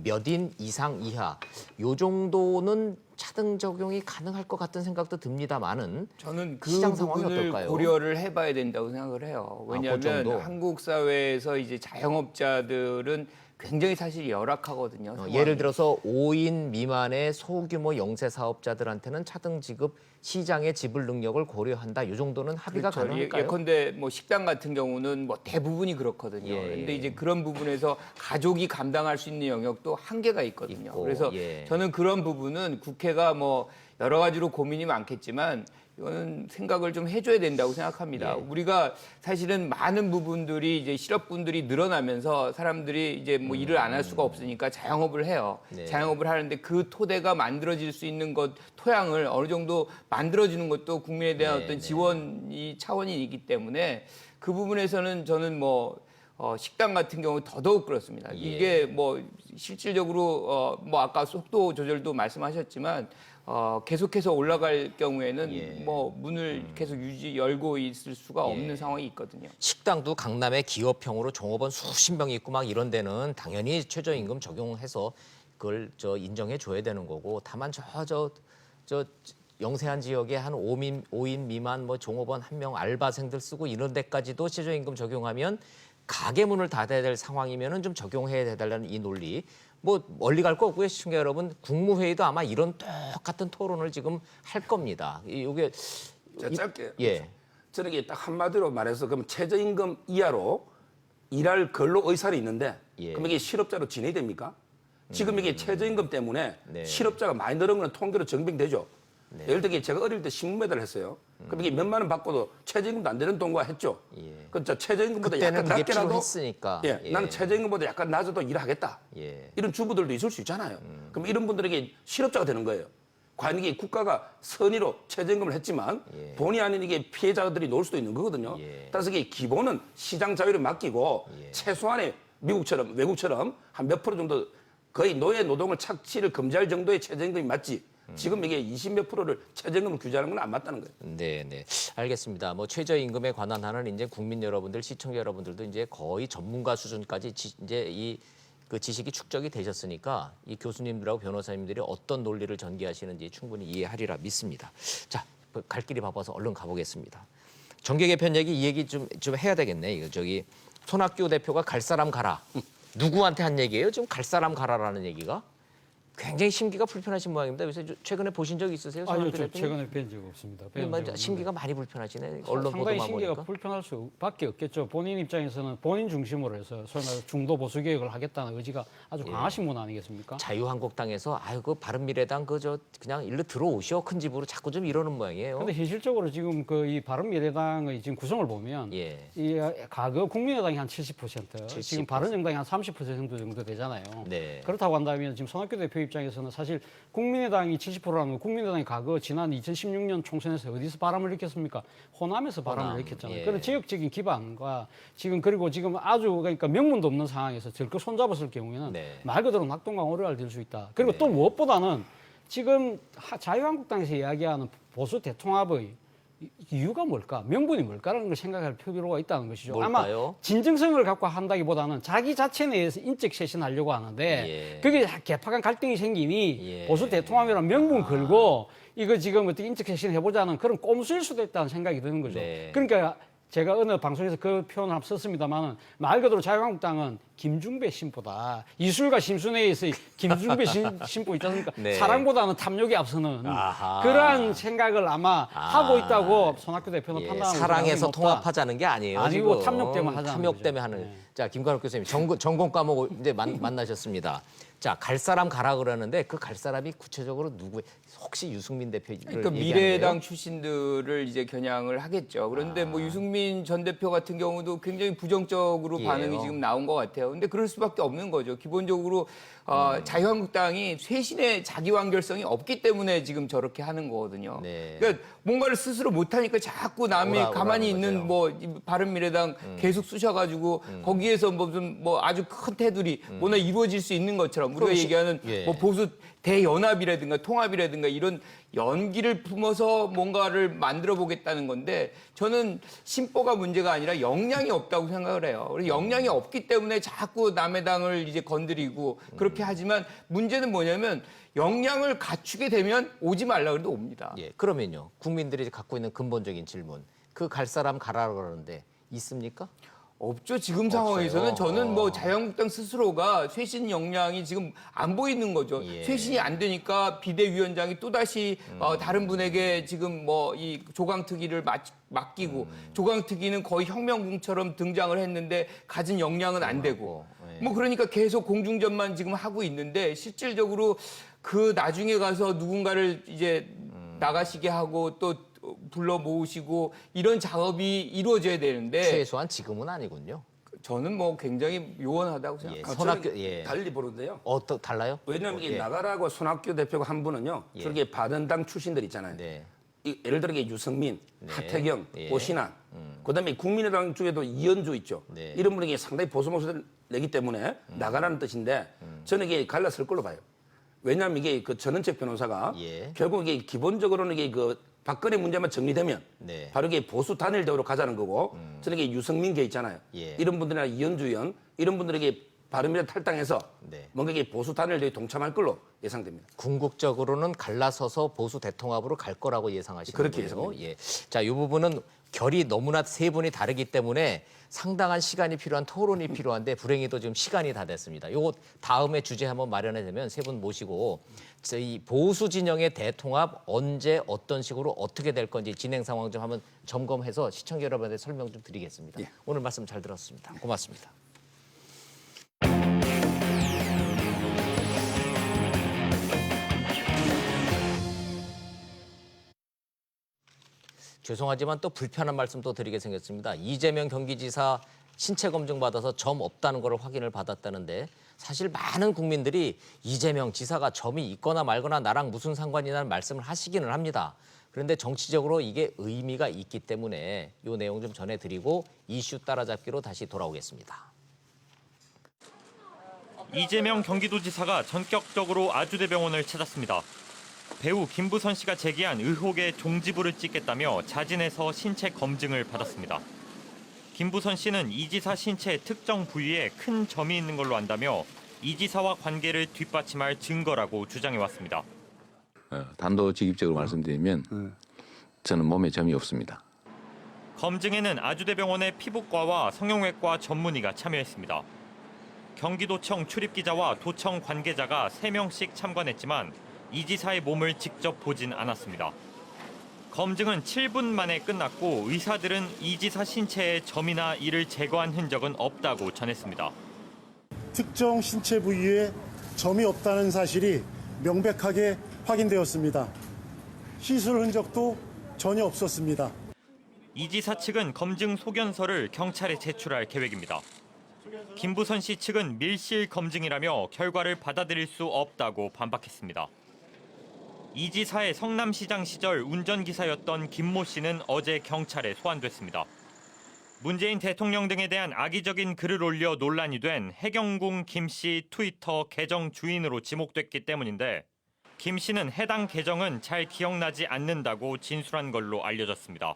몇 인 이상 이하 요 정도는 차등 적용이 가능할 것 같은 생각도 듭니다만은 저는 그 시장 상황이 부분을 어떨까요? 고려를 해봐야 된다고 생각을 해요. 그 왜냐하면 정도? 한국 사회에서 이제 자영업자들은 굉장히 사실 열악하거든요. 상황이. 예를 들어서 5인 미만의 소규모 영세 사업자들한테는 차등 지급 시장의 지불 능력을 고려한다. 이 정도는 합의가 그렇죠. 가능할까요? 예컨대 뭐 식당 같은 경우는 뭐 대부분이 그렇거든요. 예, 근데 예. 이제 그런 부분에서 가족이 감당할 수 있는 영역도 한계가 있거든요. 있고, 그래서 예. 저는 그런 부분은 국회가 뭐 여러 가지로 고민이 많겠지만 이거는 생각을 좀 해줘야 된다고 생각합니다. 예. 우리가 사실은 많은 부분들이 이제 실업분들이 늘어나면서 사람들이 이제 뭐 일을 안 할 수가 없으니까 자영업을 해요. 네. 자영업을 하는데 그 토대가 만들어질 수 있는 것 토양을 어느 정도 만들어주는 것도 국민에 대한 네, 어떤 네. 지원이 차원이기 때문에 그 부분에서는 저는 뭐 식당 같은 경우 더더욱 그렇습니다. 예. 이게 뭐 실질적으로 뭐 아까 속도 조절도 말씀하셨지만 계속해서 올라갈 경우에는 예. 뭐 문을 계속 열고 있을 수가 없는 상황이 있거든요. 식당도 강남에 기업형으로 종업원 수십 명이 있고 막 이런 데는 당연히 최저임금 적용해서 그걸 저 인정해 줘야 되는 거고 다만 저 영세한 지역에 한 5인 미만 뭐 종업원 1명 알바생들 쓰고 이런 데까지도 최저임금 적용하면 가게 문을 닫아야 될 상황이면은 좀 적용해야 해달라는 이 논리. 뭐 멀리 갈 거 없고요, 시청자 여러분. 국무회의도 아마 이런 똑같은 토론을 지금 할 겁니다. 이게 짧게. 예. 저는 이게 딱 한마디로 말해서 그럼 최저임금 이하로 일할 근로 의사를 있는데 예. 그럼 이게 실업자로 지내야 됩니까? 지금 이게 최저임금 때문에 네. 실업자가 많이 늘은 건 통계로 증명되죠. 네. 예를 들어 제가 어릴 때 신문 배달을 했어요. 그럼 이게 몇만 원 받고도 최저임금도 안 되는 동거가 했죠. 예. 그렇죠. 최저임금보다 그때는 약간 그게 낮게라도 필요했으니까. 예, 예. 나는 최저임금보다 약간 낮아도 일하겠다. 예. 이런 주부들도 있을 수 있잖아요. 그럼 이런 분들에게 실업자가 되는 거예요. 과연 이게 국가가 선의로 최저임금을 했지만 예. 본의 아닌 이게 피해자들이 놓을 수도 있는 거거든요. 예. 따라서 이게 기본은 시장 자유를 맡기고 예. 최소한의 미국처럼 외국처럼 한 몇 프로 정도 거의 노예 노동을 착취를 금지할 정도의 최저임금이 맞지. 지금 이게 20몇 프로를 최저임금을 규제하는 건 안 맞다는 거예요. 네, 네. 알겠습니다. 뭐 최저임금에 관한 한은 이제 국민 여러분들, 시청자 여러분들도 이제 거의 전문가 수준까지 이제 이 그 지식이 축적이 되셨으니까 이 교수님들하고 변호사님들이 어떤 논리를 전개하시는지 충분히 이해하리라 믿습니다. 자, 갈 길이 바빠서 얼른 가보겠습니다. 정계 개편 얘기 이 얘기 좀 해야 되겠네. 이거 저기 손학규 대표가 갈 사람 가라. 누구한테 한 얘기예요? 지금 갈 사람 가라라는 얘기가? 굉장히 심기가 불편하신 모양입니다. 그래서 최근에 보신 적 있으세요? 아니요, 손학규 저 대표님? 최근에 뵌 적 없습니다. 심기가 많이 불편하시네. 언론 상당히 보도만 심기가 보니까. 불편할 수밖에 없겠죠. 본인 입장에서는 본인 중심으로 해서 소위 말해서 중도 보수 개혁을 하겠다는 의지가 아주 강하신 분 아니겠습니까? 자유한국당에서 아유 그 바른미래당 그냥 일로 들어오시오 큰 집으로 자꾸 좀 이러는 모양이에요. 근데 현실적으로 지금 그 이 바른미래당의 지금 구성을 보면 예. 이 과거 국민의당이 한 70%, 70%. 지금 바른정당이 한 30% 정도 되잖아요. 네. 그렇다고 한다면 지금 손학규 대표 입장에서는 사실 국민의당이 70%라는 건 국민의당이 과거 지난 2016년 총선에서 어디서 바람을 일으켰습니까? 호남에서 바람을 호남, 일으켰잖아요. 예. 그런 지역적인 기반과 지금 그리고 지금 아주 그러니까 명분도 없는 상황에서 절거 손잡았을 경우에는 네. 말 그대로 낙동강 오류가 될 수 있다. 그리고 또 무엇보다는 지금 자유한국당에서 이야기하는 보수 대통합의 이유가 뭘까? 명분이 뭘까라는 걸 생각할 필요가 있다는 것이죠. 뭘까요? 아마 진정성을 갖고 한다기보다는 자기 자체 내에서 인적 쇄신하려고 하는데 예. 그게 개파간 갈등이 생기니 예. 보수 대통합이라는 명분 걸고 이거 지금 어떻게 인적 쇄신 해보자는 그런 꼼수일 수도 있다는 생각이 드는 거죠. 네. 그러니까 제가 어느 방송에서 그 표현을 한번 썼습니다만은 말 그대로 자유한국당은 김중배 신부다. 이술과 심순애에서의 김중배 신부 있지 않습니까? 네. 사랑보다는 탐욕이 앞서는 아하. 그러한 생각을 아마 하고 있다고 손학규 대표는 예, 판단하고 사랑해서 있는 통합하자는 게 아니에요. 아니고 지금. 탐욕 때문에 하자는 탐욕 거죠. 때문에 하는. 네. 자, 김관욱 교수님, 전공 과목 이제 만나셨습니다. 자, 갈 사람 가라 그러는데 그 갈 사람이 구체적으로 누구? 혹시 유승민 대표를 그러니까 얘기하는 미래당 거예요? 출신들을 이제 겨냥을 하겠죠. 그런데 뭐 유승민 전 대표 같은 경우도 굉장히 부정적으로 예. 반응이 지금 나온 것 같아요. 근데 그럴 수밖에 없는 거죠. 기본적으로 자유한국당이 쇄신의 자기 완결성이 없기 때문에 지금 저렇게 하는 거거든요. 네. 그러니까 뭔가를 스스로 못하니까 자꾸 남이 가만히 오라는 있는 뭐 바른미래당 계속 쑤셔가지고 거기에서 무슨 뭐 아주 큰 테두리 뭐나 이루어질 수 있는 것처럼 우리가 얘기하는 예. 뭐 보수 대연합이라든가 통합이라든가 이런 연기를 품어서 뭔가를 만들어 보겠다는 건데 저는 심보가 문제가 아니라 역량이 없다고 생각을 해요. 그리고 역량이 없기 때문에 자꾸 남의 당을 이제 건드리고 그렇게 하지만 문제는 뭐냐면 역량을 갖추게 되면 오지 말라 그래도 옵니다. 예, 그러면요. 국민들이 갖고 있는 근본적인 질문. 그 갈 사람 가라 그러는데 있습니까? 없죠. 지금 상황에서는 없어요. 저는 뭐 자유한국당 스스로가 쇄신 역량이 지금 안 보이는 거죠. 예. 쇄신이 안 되니까 비대위원장이 또다시 다른 분에게 지금 뭐 이 조강특위를 맡기고 조강특위는 거의 혁명궁처럼 등장을 했는데 가진 역량은 안 되고 예. 뭐 그러니까 계속 공중전만 지금 하고 있는데 실질적으로 그 나중에 가서 누군가를 이제 나가시게 하고 또 불러 모으시고 이런 작업이 이루어져야 되는데 최소한 지금은 아니군요. 저는 뭐 굉장히 요원하다고 예, 생각합니다. 손학규 예. 달리 보는데요. 달라요? 왜냐하면 이게 예. 나가라고 손학규 대표가 한 분은요. 예. 저렇게 바른당 출신들 있잖아요. 네. 예를 들어 이게 유승민, 네. 하태경, 예. 오신환, 그다음에 국민의당 중에도 이현주 있죠. 네. 이런 분이 상당히 보수 목소리를 내기 때문에 나가라는 뜻인데 저는 이게 갈라설 걸로 봐요. 왜냐하면 이게 그 전원책 변호사가 예. 결국 이게 기본적으로는 이게 그 박근혜 문제만 정리되면 네. 바로 이게 보수 단일대우로 가자는 거고 저는 이게 유승민계 있잖아요. 예. 이런 분들이나 이현주 의원 이런 분들에게 바른미래 탈당해서 네. 뭔가 이게 보수 단일대우에 동참할 걸로 예상됩니다. 궁극적으로는 갈라서서 보수 대통합으로 갈 거라고 예상하시는 그렇게 거예요. 예. 자, 이 부분은 결이 너무나 세 분이 다르기 때문에 상당한 시간이 필요한 토론이 필요한데 불행히도 지금 시간이 다 됐습니다. 요거 다음에 주제 한번 마련해 되면 세 분 모시고 이 보수 진영의 대통합 언제 어떤 식으로 어떻게 될 건지 진행 상황 좀 한번 점검해서 시청자 여러분한테 설명 좀 드리겠습니다. 예. 오늘 말씀 잘 들었습니다. 고맙습니다. 죄송하지만 또 불편한 말씀도 드리게 생겼습니다. 이재명 경기지사 신체 검증 받아서 점 없다는 걸 확인을 받았다는데 사실 많은 국민들이 이재명 지사가 점이 있거나 말거나 나랑 무슨 상관이냐는 말씀을 하시기는 합니다. 그런데 정치적으로 이게 의미가 있기 때문에 이 내용 좀 전해드리고 이슈 따라잡기로 다시 돌아오겠습니다. 이재명 경기도지사가 전격적으로 아주대병원을 찾았습니다. 배우 김부선 씨가 제기한 의혹의 종지부를 찍겠다며 자진해서 신체 검증을 받았습니다. 김부선 씨는 이 지사 신체 특정 부위에 큰 점이 있는 걸로 안다며 이 지사와 관계를 뒷받침할 증거라고 주장해왔습니다. 단도직입적으로 말씀드리면 저는 몸에 점이 없습니다. 검증에는 아주대병원의 피부과와 성형외과 전문의가 참여했습니다. 경기도청 출입기자와 도청 관계자가 3명씩 참관했지만 이 지사의 몸을 직접 보진 않았습니다. 검증은 7분 만에 끝났고 의사들은 이 지사 신체에 점이나 이를 제거한 흔적은 없다고 전했습니다. 특정 신체 부위에 점이 없다는 사실이 명백하게 확인되었습니다. 시술 흔적도 전혀 없었습니다. 이 지사 측은 검증 소견서를 경찰에 제출할 계획입니다. 김부선 씨 측은 밀실 검증이라며 결과를 받아들일 수 없다고 반박했습니다. 이 지사의 성남시장 시절 운전기사였던 김모 씨는 어제 경찰에 소환됐습니다. 문재인 대통령 등에 대한 악의적인 글을 올려 논란이 된 해경궁 김 씨 트위터 계정 주인으로 지목됐기 때문인데 김 씨는 해당 계정은 잘 기억나지 않는다고 진술한 걸로 알려졌습니다.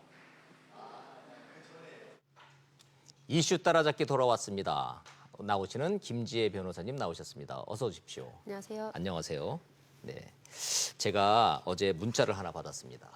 이슈 따라잡기 돌아왔습니다. 나오시는 김지혜 변호사님 나오셨습니다. 어서 오십시오. 안녕하세요. 안녕하세요. 네, 제가 어제 문자를 하나 받았습니다.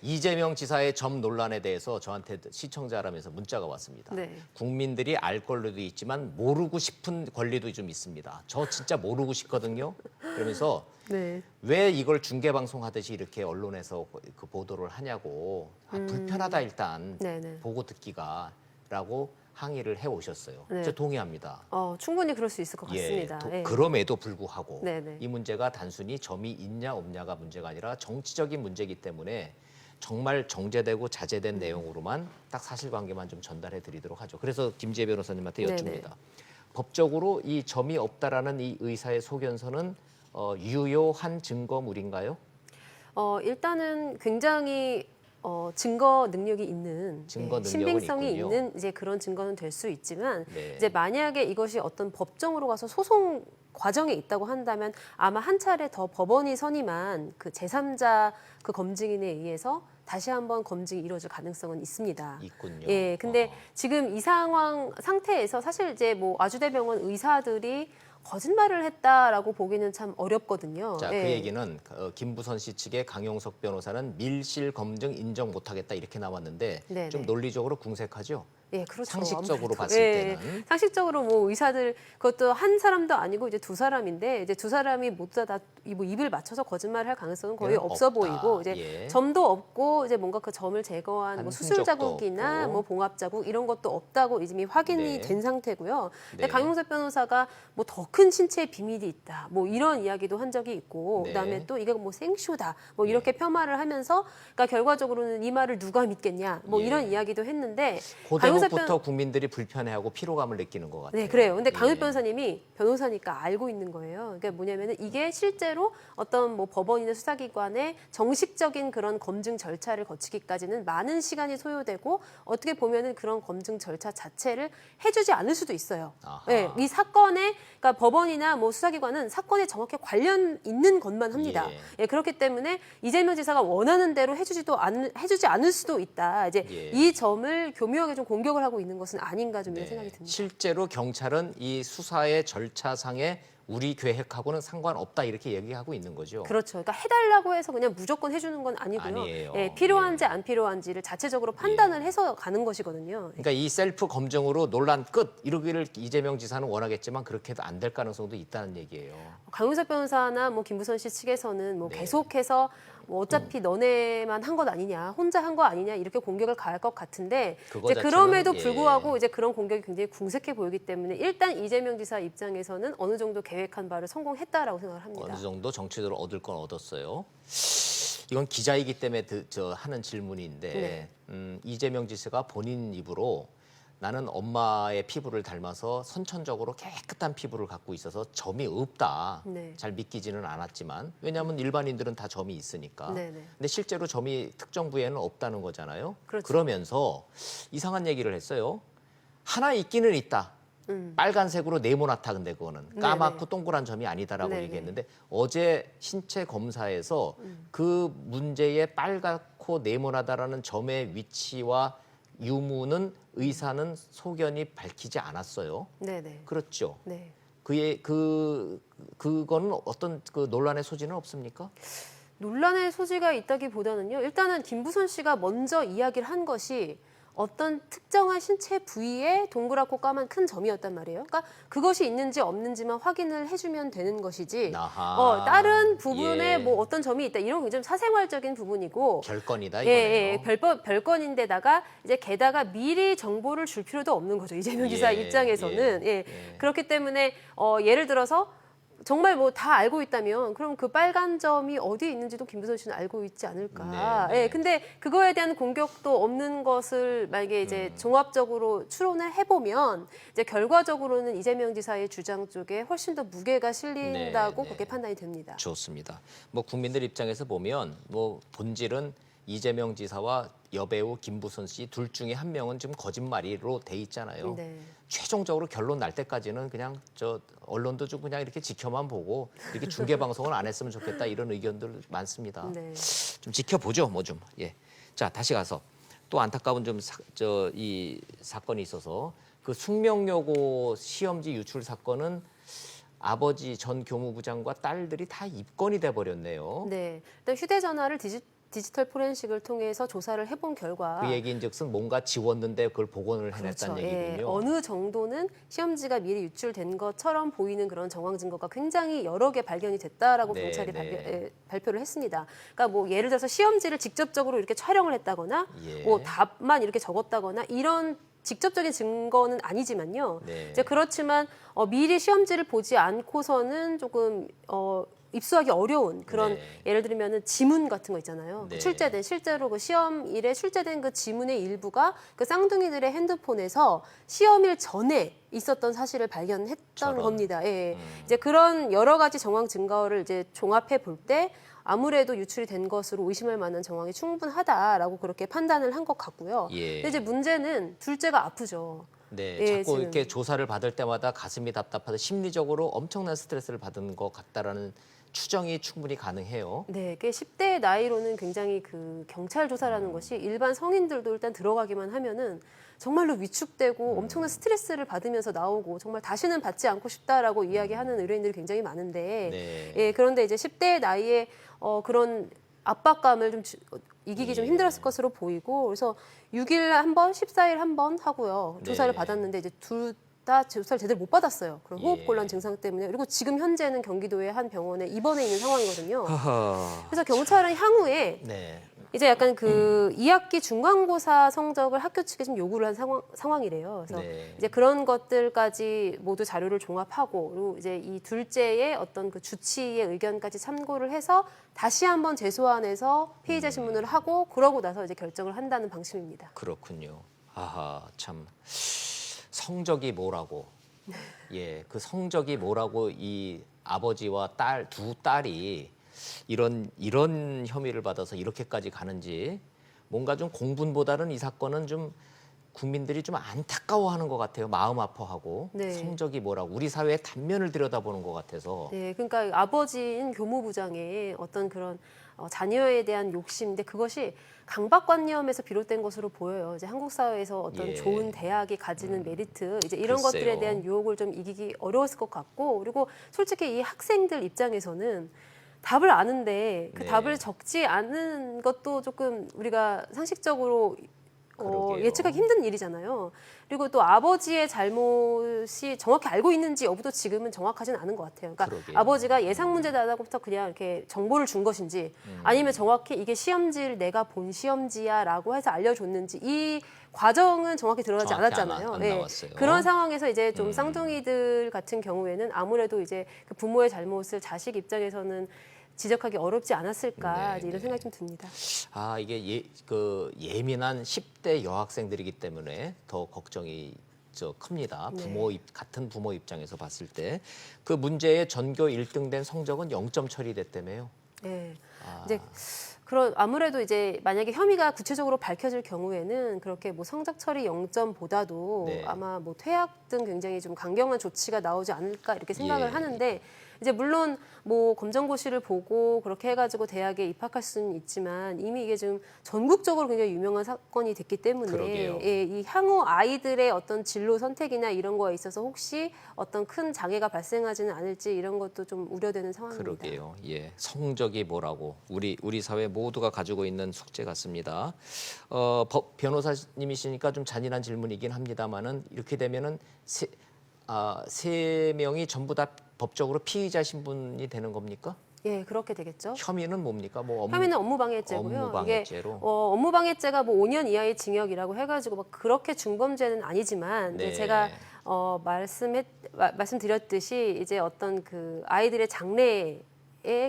이재명 지사의 점 논란에 대해서 저한테 시청자라면서 문자가 왔습니다. 네. 국민들이 알 권리도 있지만 모르고 싶은 권리도 좀 있습니다. 저 진짜 모르고 싶거든요. 그러면서 네. 왜 이걸 중계방송하듯이 이렇게 언론에서 그 보도를 하냐고 불편하다 일단 네네. 보고 듣기가 라고 항의를 해오셨어요. 네. 저 동의합니다. 충분히 그럴 수 있을 것 같습니다. 예. 그럼에도 불구하고 네네. 이 문제가 단순히 점이 있냐 없냐가 문제가 아니라 정치적인 문제이기 때문에 정말 정제되고 자제된 내용으로만 딱 사실관계만 좀 전달해 드리도록 하죠. 그래서 김지혜 변호사님한테 여쭙니다. 네네. 법적으로 이 점이 없다라는 이 의사의 소견서는 유효한 증거물인가요? 일단은 굉장히 증거 능력이 있는 증거 능력은 신빙성이 있군요. 있는 이제 그런 증거는 될 수 있지만 네. 이제 만약에 이것이 어떤 법정으로 가서 소송 과정에 있다고 한다면 아마 한 차례 더 법원이 선임한 그 제3자 그 검증인에 의해서 다시 한번 검증이 이루어질 가능성은 있습니다. 있군요. 예, 근데 지금 이 상태에서 사실 이제 뭐 아주대병원 의사들이 거짓말을 했다라고 보기는 참 어렵거든요. 자, 예. 그 얘기는 김부선 씨 측의 강용석 변호사는 밀실 검증 인정 못하겠다 이렇게 나왔는데 네네. 좀 논리적으로 궁색하죠. 예, 그렇죠. 상식적으로 아무래도. 봤을 예, 때는. 상식적으로 뭐 의사들 그것도 한 사람도 아니고 이제 두 사람인데 이제 두 사람이 모두 다 뭐 입을 맞춰서 거짓말을 할 가능성은 거의 없어 없다. 보이고 이제 예. 점도 없고 이제 뭔가 그 점을 제거한 뭐 수술 흔적도 자국이나 없고. 뭐 봉합 자국 이런 것도 없다고 이미 확인이 네. 된 상태고요. 근데 네. 강용석 변호사가 뭐 더 큰 신체의 비밀이 있다. 뭐 이런 이야기도 한 적이 있고 네. 그다음에 또 이게 뭐 생쇼다. 뭐 이렇게 폄하를 하면서 그러니까 결과적으로는 이 말을 누가 믿겠냐. 뭐 예. 이런 이야기도 했는데 그 강용석 대목부터 국민들이 불편해하고 피로감을 느끼는 것 같아요. 네, 그래요. 근데 강윤 예. 변호사님이 변호사니까 알고 있는 거예요. 그러니까 뭐냐면은 이게 실제로 어떤 뭐 법원이나 수사기관의 정식적인 그런 검증 절차를 거치기까지는 많은 시간이 소요되고 어떻게 보면은 그런 검증 절차 자체를 해주지 않을 수도 있어요. 아하. 네, 이 사건에 그러니까 법원이나 뭐 수사기관은 사건에 정확히 관련 있는 것만 합니다. 예. 예, 그렇기 때문에 이재명 지사가 원하는 대로 해주지 않을 수도 있다. 이제 예. 이 점을 교묘하게 좀 공격을 하고 있는 것은 아닌가 좀 이런 생각이 듭니다. 실제로 경찰은 이 수사의 절차상에 우리 계획하고는 상관없다 이렇게 얘기하고 있는 거죠. 그렇죠. 그러니까 해달라고 해서 그냥 무조건 해주는 건 아니고요. 아니에요. 예, 필요한지 안 필요한지를 자체적으로 판단을 해서 가는 것이거든요. 그러니까 이 셀프 검증으로 논란 끝 이러기를 이재명 지사는 원하겠지만 그렇게 해도 안 될 가능성도 있다는 얘기예요. 강용석 변호사나 뭐 김부선 씨 측에서는 뭐 네. 계속해서 뭐 어차피 너네만 한 것 아니냐, 혼자 한 거 아니냐 이렇게 공격을 가할 것 같은데 그거 이제 자체는, 그럼에도 예. 불구하고 이제 그런 공격이 굉장히 궁색해 보이기 때문에 일단 이재명 지사 입장에서는 어느 정도 계획한 바를 성공했다라고 생각을 합니다. 어느 정도 정치적으로 얻을 건 얻었어요. 이건 기자이기 때문에 하는 질문인데 네. 이재명 지사가 본인 입으로 나는 엄마의 피부를 닮아서 선천적으로 깨끗한 피부를 갖고 있어서 점이 없다. 네. 잘 믿기지는 않았지만 왜냐하면 일반인들은 다 점이 있으니까. 네네. 근데 실제로 점이 특정 부위에는 없다는 거잖아요. 그렇죠. 그러면서 이상한 얘기를 했어요. 하나 있기는 있다. 빨간색으로 네모나타 근데 그거는 까맣고 네네. 동그란 점이 아니다라고 네네. 얘기했는데 어제 신체 검사에서 그 문제의 빨갛고 네모나다라는 점의 위치와 유무는 의사는 소견이 밝히지 않았어요. 네네. 그렇죠. 네. 그거는 어떤 그 논란의 소지는 없습니까? 논란의 소지가 있다기보다는요. 일단은 김부선 씨가 먼저 이야기를 한 것이 어떤 특정한 신체 부위에 동그랗고 까만 큰 점이었단 말이에요. 그러니까 그것이 있는지 없는지만 확인을 해주면 되는 것이지. 아하. 다른 부분에 예. 뭐 어떤 점이 있다 이런 굉장히 사생활적인 부분이고. 별건이다 예, 이거네요. 별건인데다가 이제 게다가 미리 정보를 줄 필요도 없는 거죠. 이재명 지사 예, 입장에서는. 예, 예. 그렇기 때문에 예를 들어서 정말 뭐 다 알고 있다면 그럼 그 빨간 점이 어디에 있는지도 김부선 씨는 알고 있지 않을까. 네. 예, 근데 그거에 대한 공격도 없는 것을 만약에 이제 종합적으로 추론을 해보면 이제 결과적으로는 이재명 지사의 주장 쪽에 훨씬 더 무게가 실린다고 네, 네. 그렇게 판단이 됩니다. 좋습니다. 뭐 국민들 입장에서 보면 뭐 본질은 이재명 지사와 여배우 김부선 씨 둘 중에 한 명은 지금 거짓말이로 돼 있잖아요. 네. 최종적으로 결론 날 때까지는 그냥 언론도 좀 그냥 이렇게 지켜만 보고 이렇게 중계 방송을 안 했으면 좋겠다 이런 의견들 많습니다. 네. 좀 지켜보죠, 뭐 좀. 예. 자, 다시 가서 또 안타까운 이 사건이 있어서 그 숙명여고 시험지 유출 사건은 아버지 전 교무부장과 딸들이 다 입건이 돼 버렸네요. 네. 일단 휴대전화를 디지털 포렌식을 통해서 조사를 해본 결과 그 얘기인즉슨 뭔가 지웠는데 그걸 복원을 해냈다는 그렇죠. 예, 얘기군요. 어느 정도는 시험지가 미리 유출된 것처럼 보이는 그런 정황 증거가 굉장히 여러 개 발견이 됐다라고 네, 경찰이 네. 발표를 했습니다. 그러니까 뭐 예를 들어서 시험지를 직접적으로 이렇게 촬영을 했다거나 예. 뭐 답만 이렇게 적었다거나 이런 직접적인 증거는 아니지만요. 네. 이제 그렇지만 미리 시험지를 보지 않고서는 조금 입수하기 어려운 그런 네. 예를 들면은 지문 같은 거 있잖아요. 네. 출제된 실제로 그 시험일에 출제된 그 지문의 일부가 그 쌍둥이들의 핸드폰에서 시험일 전에 있었던 사실을 발견했던 저런. 겁니다. 예. 이제 그런 여러 가지 정황 증거를 이제 종합해 볼 때 아무래도 유출이 된 것으로 의심할 만한 정황이 충분하다라고 그렇게 판단을 한 것 같고요. 예. 근데 이제 문제는 둘째가 아프죠. 네, 예, 자꾸 지금. 이렇게 조사를 받을 때마다 가슴이 답답하다, 심리적으로 엄청난 스트레스를 받은 것 같다라는 추정이 충분히 가능해요. 네, 그 10대의 나이로는 굉장히 그 경찰 조사라는 것이 일반 성인들도 일단 들어가기만 하면은 정말로 위축되고 엄청난 스트레스를 받으면서 나오고 정말 다시는 받지 않고 싶다라고 이야기하는 의뢰인들이 굉장히 많은데, 네. 예, 그런데 이제 10대의 나이에 그런 압박감을 좀 이기기 좀 예. 힘들었을 것으로 보이고, 그래서 6일 한 번, 14일 한 번 하고요. 조사를 네. 받았는데 이제 둘 다 조사를 제대로 못 받았어요. 그런 예. 호흡곤란 증상 때문에. 그리고 지금 현재는 경기도의 한 병원에 입원해 있는 상황이거든요. 허허. 그래서 경찰은 향후에 네. 이제 약간 그 2학기 중간고사 성적을 학교 측에 좀 요구를 한 상황이래요. 그래서 네. 이제 그런 것들까지 모두 자료를 종합하고, 그리고 이제 이 둘째의 어떤 그 주치의 의견까지 참고를 해서 다시 한번 재소환해서 피의자 신문을 하고, 그러고 나서 이제 결정을 한다는 방침입니다. 그렇군요. 아하, 참 성적이 뭐라고? 예, 그 성적이 뭐라고 이 아버지와 딸 두 딸이 이런 혐의를 받아서 이렇게까지 가는지, 뭔가 좀 공분보다는 이 사건은 좀 국민들이 좀 안타까워하는 것 같아요. 마음 아파하고. 네. 성적이 뭐라고, 우리 사회의 단면을 들여다보는 것 같아서. 네, 그러니까 아버지인 교무부장의 어떤 그런 자녀에 대한 욕심인데, 그것이 강박관념에서 비롯된 것으로 보여요. 이제 한국 사회에서 어떤 예. 좋은 대학이 가지는 메리트, 이제 이런 글쎄요. 것들에 대한 유혹을 좀 이기기 어려웠을 것 같고, 그리고 솔직히 이 학생들 입장에서는 답을 아는데 그 네. 답을 적지 않은 것도 조금 우리가 상식적으로 그러게요. 예측하기 힘든 일이잖아요. 그리고 또 아버지의 잘못이 정확히 알고 있는지 여부도 지금은 정확하지는 않은 것 같아요. 그러니까 그러게요. 아버지가 예상 문제다라고부터 그냥 이렇게 정보를 준 것인지, 아니면 정확히 이게 시험지를 내가 본 시험지야라고 해서 알려줬는지, 이 과정은 정확히 들어가지 정확히 않았잖아요. 안 예. 나왔어요. 그런 상황에서 이제 좀 쌍둥이들 같은 경우에는 아무래도 이제 그 부모의 잘못을 자식 입장에서는 지적하기 어렵지 않았을까, 네, 이제 이런 네. 생각이 좀 듭니다. 아, 이게 예민한 10대 여학생들이기 때문에 더 걱정이 큽니다. 네. 같은 부모 입장에서 봤을 때 그 문제의 전교 1등 된 성적은 0점 처리됐다며요. 네. 아. 이제 아무래도 이제 만약에 혐의가 구체적으로 밝혀질 경우에는 그렇게 뭐 성적 처리 0점보다도 네. 아마 뭐 퇴학 등 굉장히 좀 강경한 조치가 나오지 않을까 이렇게 생각을 예. 하는데, 이제 물론 뭐 검정고시를 보고 그렇게 해가지고 대학에 입학할 수는 있지만 이미 이게 지금 전국적으로 굉장히 유명한 사건이 됐기 때문에, 그러게요. 예, 이 향후 아이들의 어떤 진로 선택이나 이런 거에 있어서 혹시 어떤 큰 장애가 발생하지는 않을지, 이런 것도 좀 우려되는 상황입니다. 그러게요. 예, 성적이 뭐라고 우리 사회 모두가 가지고 있는 숙제 같습니다. 변호사님이시니까 좀 잔인한 질문이긴 합니다만은, 이렇게 되면은 세 명이 전부 다 법적으로 피의자 신분이 되는 겁니까? 예, 그렇게 되겠죠. 혐의는 뭡니까? 혐의는 업무방해죄고요. 업무방해죄로. 이게 업무방해죄가 뭐 5년 이하의 징역이라고 해가지고 막 그렇게 중범죄는 아니지만, 네. 이제 제가 말씀드렸듯이 이제 어떤 그 아이들의 장래에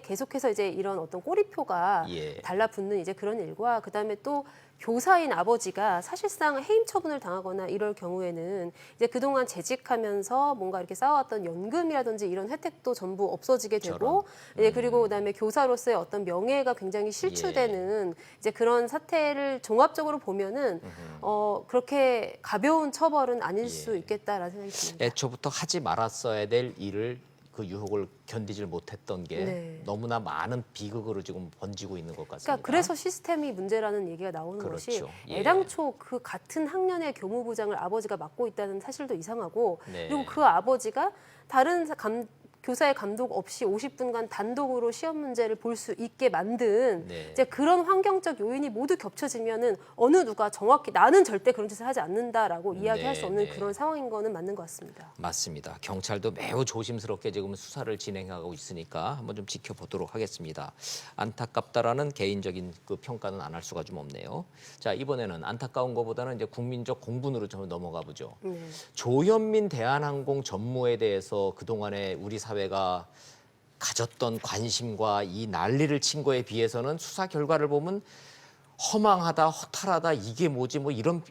계속해서 이제 이런 어떤 꼬리표가 예. 달라붙는 이제 그런 일과, 그다음에 또 교사인 아버지가 사실상 해임 처분을 당하거나 이럴 경우에는 이제 그동안 재직하면서 뭔가 이렇게 쌓아왔던 연금이라든지 이런 혜택도 전부 없어지게 되고, 이제 그리고 그다음에 교사로서의 어떤 명예가 굉장히 실추되는 이제 그런 사태를 종합적으로 보면은 그렇게 가벼운 처벌은 아닐 수 있겠다라는 생각이 듭니다. 애초부터 하지 말았어야 될 일을, 그 유혹을 견디질 못했던 게 네. 너무나 많은 비극으로 지금 번지고 있는 것 같습니다. 그러니까 그래서 시스템이 문제라는 얘기가 나오는 그렇죠. 것이, 예. 애당초 그 같은 학년의 교무부장을 아버지가 맡고 있다는 사실도 이상하고, 네. 그리고 그 아버지가 다른 교사의 감독 없이 50분간 단독으로 시험 문제를 볼 수 있게 만든 네. 이제 그런 환경적 요인이 모두 겹쳐지면은 어느 누가 정확히 나는 절대 그런 짓을 하지 않는다라고 이야기할 수 없는 네. 그런 상황인 거는 맞는 것 같습니다. 맞습니다. 경찰도 매우 조심스럽게 지금 수사를 진행하고 있으니까 한번 좀 지켜보도록 하겠습니다. 안타깝다라는 개인적인 그 평가는 안 할 수가 좀 없네요. 자, 이번에는 안타까운 것보다는 이제 국민적 공분으로 좀 넘어가 보죠. 조현민 대한항공 전무에 대해서 그동안에 우리 사회가 가졌던 관심과 이 난리를 친 거에 비해서는 수사 결과를 보면 허망하다, 허탈하다, 이게 뭐지 뭐 이런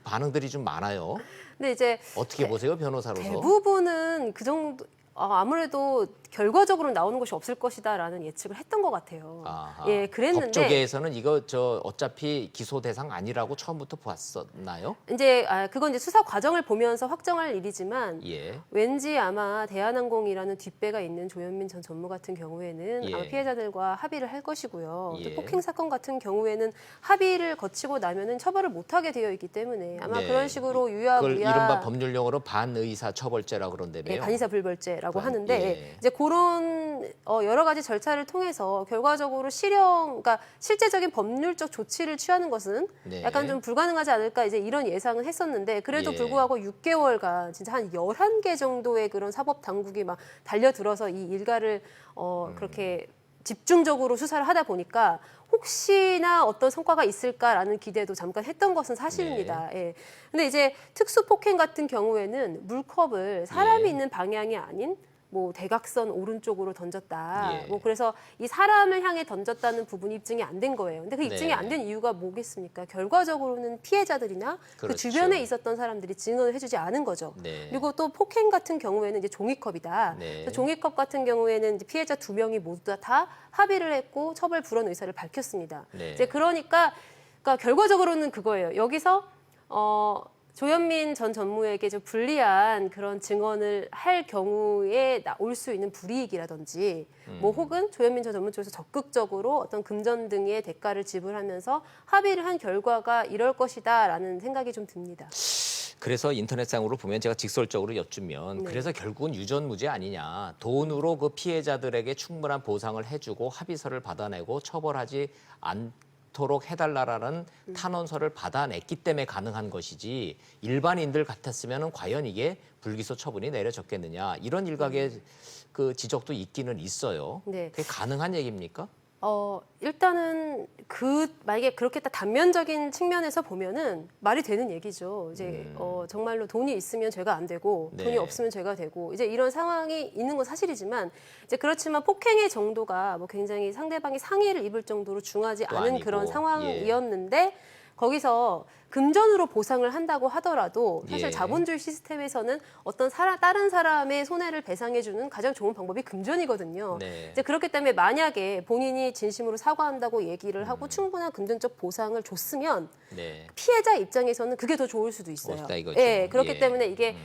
반응들이 좀 많아요. 근데 이제 어떻게 보세요, 변호사로서? 대부분은 그 정도 아무래도 결과적으로 나오는 것이 없을 것이다라는 예측을 했던 것 같아요. 아하. 예, 그랬는데 법조계에서는 이거 어차피 기소 대상 아니라고 처음부터 봤었나요? 이제 그건 이제 수사 과정을 보면서 확정할 일이지만 예. 왠지 아마 대한항공이라는 뒷배가 있는 조현민 전 전무 같은 경우에는 예. 아마 피해자들과 합의를 할 것이고요. 예. 또 폭행 사건 같은 경우에는 합의를 거치고 나면은 처벌을 못하게 되어 있기 때문에 아마 네. 그런 식으로 그걸 유야무야 이른바 법률용어로 반의사 처벌죄라고 그런다며요. 예, 반의사 불벌죄라고 하는데 예. 이제 그런 여러 가지 절차를 통해서 결과적으로 그러니까 실제적인 법률적 조치를 취하는 것은 네. 약간 좀 불가능하지 않을까 이제 이런 예상은 했었는데 그래도 예. 불구하고 6개월간 진짜 한 11개 정도의 그런 사법 당국이 막 달려들어서 이 일가를 그렇게 집중적으로 수사를 하다 보니까 혹시나 어떤 성과가 있을까라는 기대도 잠깐 했던 것은 사실입니다. 예. 근데 이제 특수 폭행 같은 경우에는 물컵을 사람이 예. 있는 방향이 아닌 뭐 대각선 오른쪽으로 던졌다. 예. 뭐 그래서 이 사람을 향해 던졌다는 부분이 입증이 안 된 거예요. 근데 그 입증이 네. 안 된 이유가 뭐겠습니까? 결과적으로는 피해자들이나 그 그렇죠. 주변에 있었던 사람들이 증언을 해주지 않은 거죠. 네. 그리고 또 폭행 같은 경우에는 이제 종이컵이다. 네. 그래서 종이컵 같은 경우에는 이제 피해자 2명이 모두 다 합의를 했고 처벌 불원 의사를 밝혔습니다. 네. 이제 그러니까 결과적으로는 그거예요. 여기서 조현민 전 전무에게 좀 불리한 그런 증언을 할 경우에 올 수 있는 불이익이라든지 뭐 혹은 조현민 전 전무 쪽에서 적극적으로 어떤 금전 등의 대가를 지불하면서 합의를 한 결과가 이럴 것이다라는 생각이 좀 듭니다. 그래서 인터넷상으로 보면 제가 직설적으로 여쭈면 네. 그래서 결국은 유전무죄 아니냐. 돈으로 그 피해자들에게 충분한 보상을 해주고 합의서를 받아내고 처벌하지 않도록 해달라라는 탄원서를 받아냈기 때문에 가능한 것이지 일반인들 같았으면 과연 이게 불기소 처분이 내려졌겠느냐. 이런 일각의 그 지적도 있기는 있어요. 네. 그게 가능한 얘기입니까? 일단은 만약에 그렇게 딱 단면적인 측면에서 보면은 말이 되는 얘기죠. 이제 정말로 돈이 있으면 죄가 안 되고 네. 돈이 없으면 죄가 되고 이제 이런 상황이 있는 건 사실이지만 이제 그렇지만 폭행의 정도가 뭐 굉장히 상대방이 상해를 입을 정도로 중하지 또 않은 아니고, 그런 예. 상황이었는데 거기서 금전으로 보상을 한다고 하더라도 사실 예. 자본주의 시스템에서는 어떤 다른 사람의 손해를 배상해주는 가장 좋은 방법이 금전이거든요. 네. 이제 그렇기 때문에 만약에 본인이 진심으로 사과한다고 얘기를 하고 충분한 금전적 보상을 줬으면 네. 피해자 입장에서는 그게 더 좋을 수도 있어요. 멋있다 이거죠. 예, 그렇기 예. 때문에 이게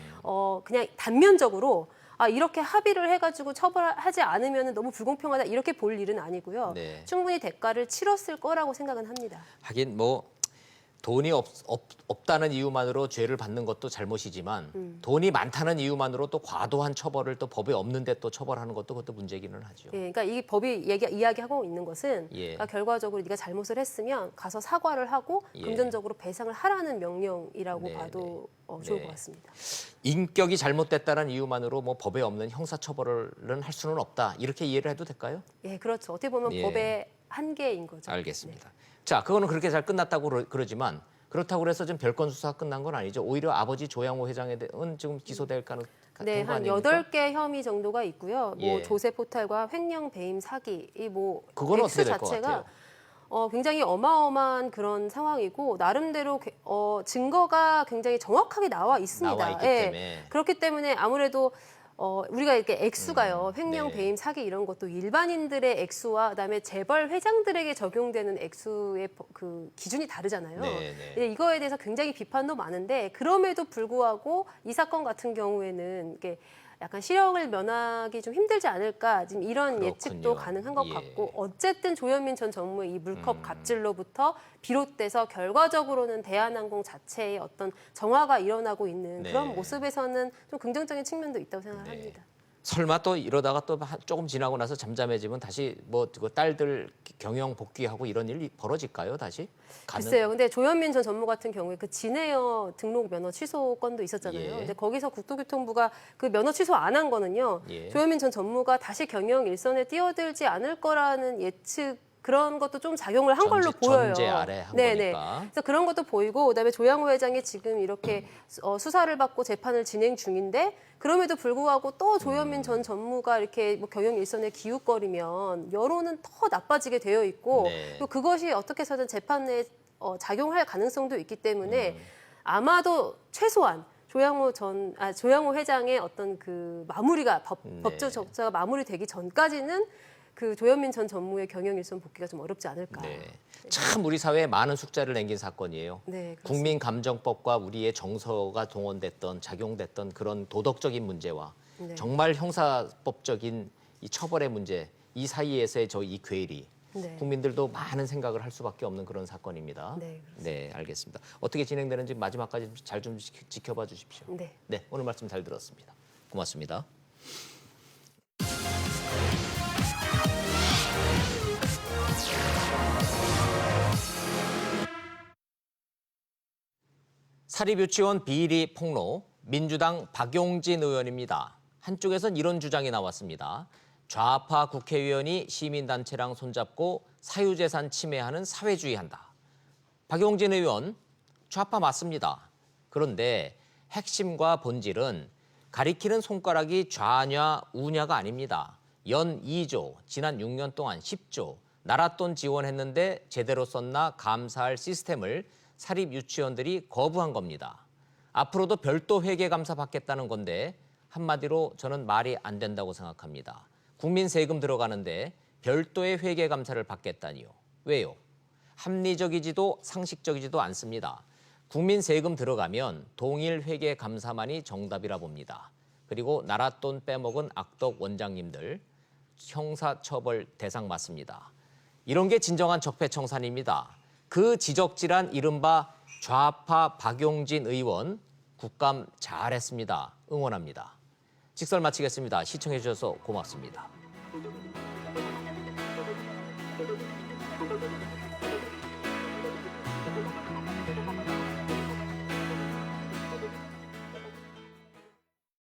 그냥 단면적으로 이렇게 합의를 해가지고 처벌하지 않으면 너무 불공평하다 이렇게 볼 일은 아니고요. 네. 충분히 대가를 치렀을 거라고 생각은 합니다. 하긴 뭐 돈이 없다는 이유만으로 죄를 받는 것도 잘못이지만 돈이 많다는 이유만으로 또 과도한 처벌을 또 법에 없는데 또 처벌하는 것도 그것도 문제기는 하죠. 예, 그러니까 이 법이 이야기하고 있는 것은 예. 그러니까 결과적으로 네가 잘못을 했으면 가서 사과를 하고 예. 금전적으로 배상을 하라는 명령이라고 네, 봐도 좋을 네. 것 같습니다. 인격이 잘못됐다는 이유만으로 뭐 법에 없는 형사처벌은 할 수는 없다. 이렇게 이해를 해도 될까요? 예, 그렇죠. 어떻게 보면 예. 법의 한계인 거죠. 알겠습니다. 자, 그거는 그렇게 잘 끝났다고 그러지만 그렇다고 해서 지금 별건 수사가 끝난 건 아니죠. 오히려 아버지 조양호 회장에 대한 지금 기소될 가능 네, 한 아닙니까? 8개 혐의 정도가 있고요. 뭐 예. 조세 포탈과 횡령 배임 사기 이 뭐 그거는 액수 어떻게 될 것 자체가 같아요? 굉장히 어마어마한 그런 상황이고 나름대로 증거가 굉장히 정확하게 나와 있습니다. 나와 있기 예. 때문에. 그렇기 때문에 아무래도 우리가 이렇게 액수가요. 횡령, 네. 배임, 사기 이런 것도 일반인들의 액수와 그다음에 재벌 회장들에게 적용되는 액수의 그 기준이 다르잖아요. 네, 네. 예, 이거에 대해서 굉장히 비판도 많은데 그럼에도 불구하고 이 사건 같은 경우에는 이게 약간 실형을 면하기 좀 힘들지 않을까 지금 이런 그렇군요. 예측도 가능한 것 예. 같고 어쨌든 조현민 전 전무의 이 물컵 갑질로부터 비롯돼서 결과적으로는 대한항공 자체의 어떤 정화가 일어나고 있는 네. 그런 모습에서는 좀 긍정적인 측면도 있다고 생각합니다. 설마 또 이러다가 또 조금 지나고 나서 잠잠해지면 다시 뭐 그 딸들 경영 복귀하고 이런 일이 벌어질까요? 다시? 글쎄요. 근데 조현민 전 전무 같은 경우에 그 진에어 등록 면허 취소 건도 있었잖아요. 예. 근데 거기서 국토교통부가 그 면허 취소 안 한 거는요. 예. 조현민 전 전무가 다시 경영 일선에 뛰어들지 않을 거라는 예측 그런 것도 좀 작용을 한 걸로 보여요. 전제 아래 한 네네. 거니까. 그래서 그런 것도 보이고 그다음에 조양호 회장이 지금 이렇게 수사를 받고 재판을 진행 중인데 그럼에도 불구하고 또 조현민 전 전무가 이렇게 뭐 경영 일선에 기웃거리면 여론은 더 나빠지게 되어 있고 네. 또 그것이 어떻게 해서든 재판에 작용할 가능성도 있기 때문에 아마도 최소한 조양호 회장의 어떤 그 마무리가 법적 적자가 마무리되기 전까지는 그 조현민 전 전무의 경영 일선 복귀가 좀 어렵지 않을까. 네. 참 우리 사회에 많은 숙제를 남긴 사건이에요. 네, 국민감정법과 우리의 정서가 동원됐던 작용됐던 그런 도덕적인 문제와 네. 정말 형사법적인 이 처벌의 문제 이 사이에서의 이 괴리 네. 국민들도 많은 생각을 할 수밖에 없는 그런 사건입니다. 네, 네, 알겠습니다. 어떻게 진행되는지 마지막까지 잘 좀 지켜봐 주십시오. 네. 네, 오늘 말씀 잘 들었습니다. 고맙습니다. 사립유치원 비리 폭로, 민주당 박용진 의원입니다. 한쪽에선 이런 주장이 나왔습니다. 좌파 국회의원이 시민단체랑 손잡고 사유재산 침해하는 사회주의한다. 박용진 의원, 좌파 맞습니다. 그런데 핵심과 본질은 가리키는 손가락이 좌냐 우냐가 아닙니다. 연 2조, 지난 6년 동안 10조, 나랏돈 지원했는데 제대로 썼나 감사할 시스템을 사립 유치원들이 거부한 겁니다. 앞으로도 별도 회계감사 받겠다는 건데 한마디로 저는 말이 안 된다고 생각합니다. 국민 세금 들어가는데 별도의 회계감사를 받겠다니요. 왜요? 합리적이지도 상식적이지도 않습니다. 국민 세금 들어가면 동일 회계감사만이 정답이라 봅니다. 그리고 나랏돈 빼먹은 악덕 원장님들 형사처벌 대상 맞습니다. 이런 게 진정한 적폐청산입니다. 그 지적질한 이른바 좌파 박용진 의원 국감 잘했습니다. 응원합니다. 직설 마치겠습니다. 시청해 주셔서 고맙습니다.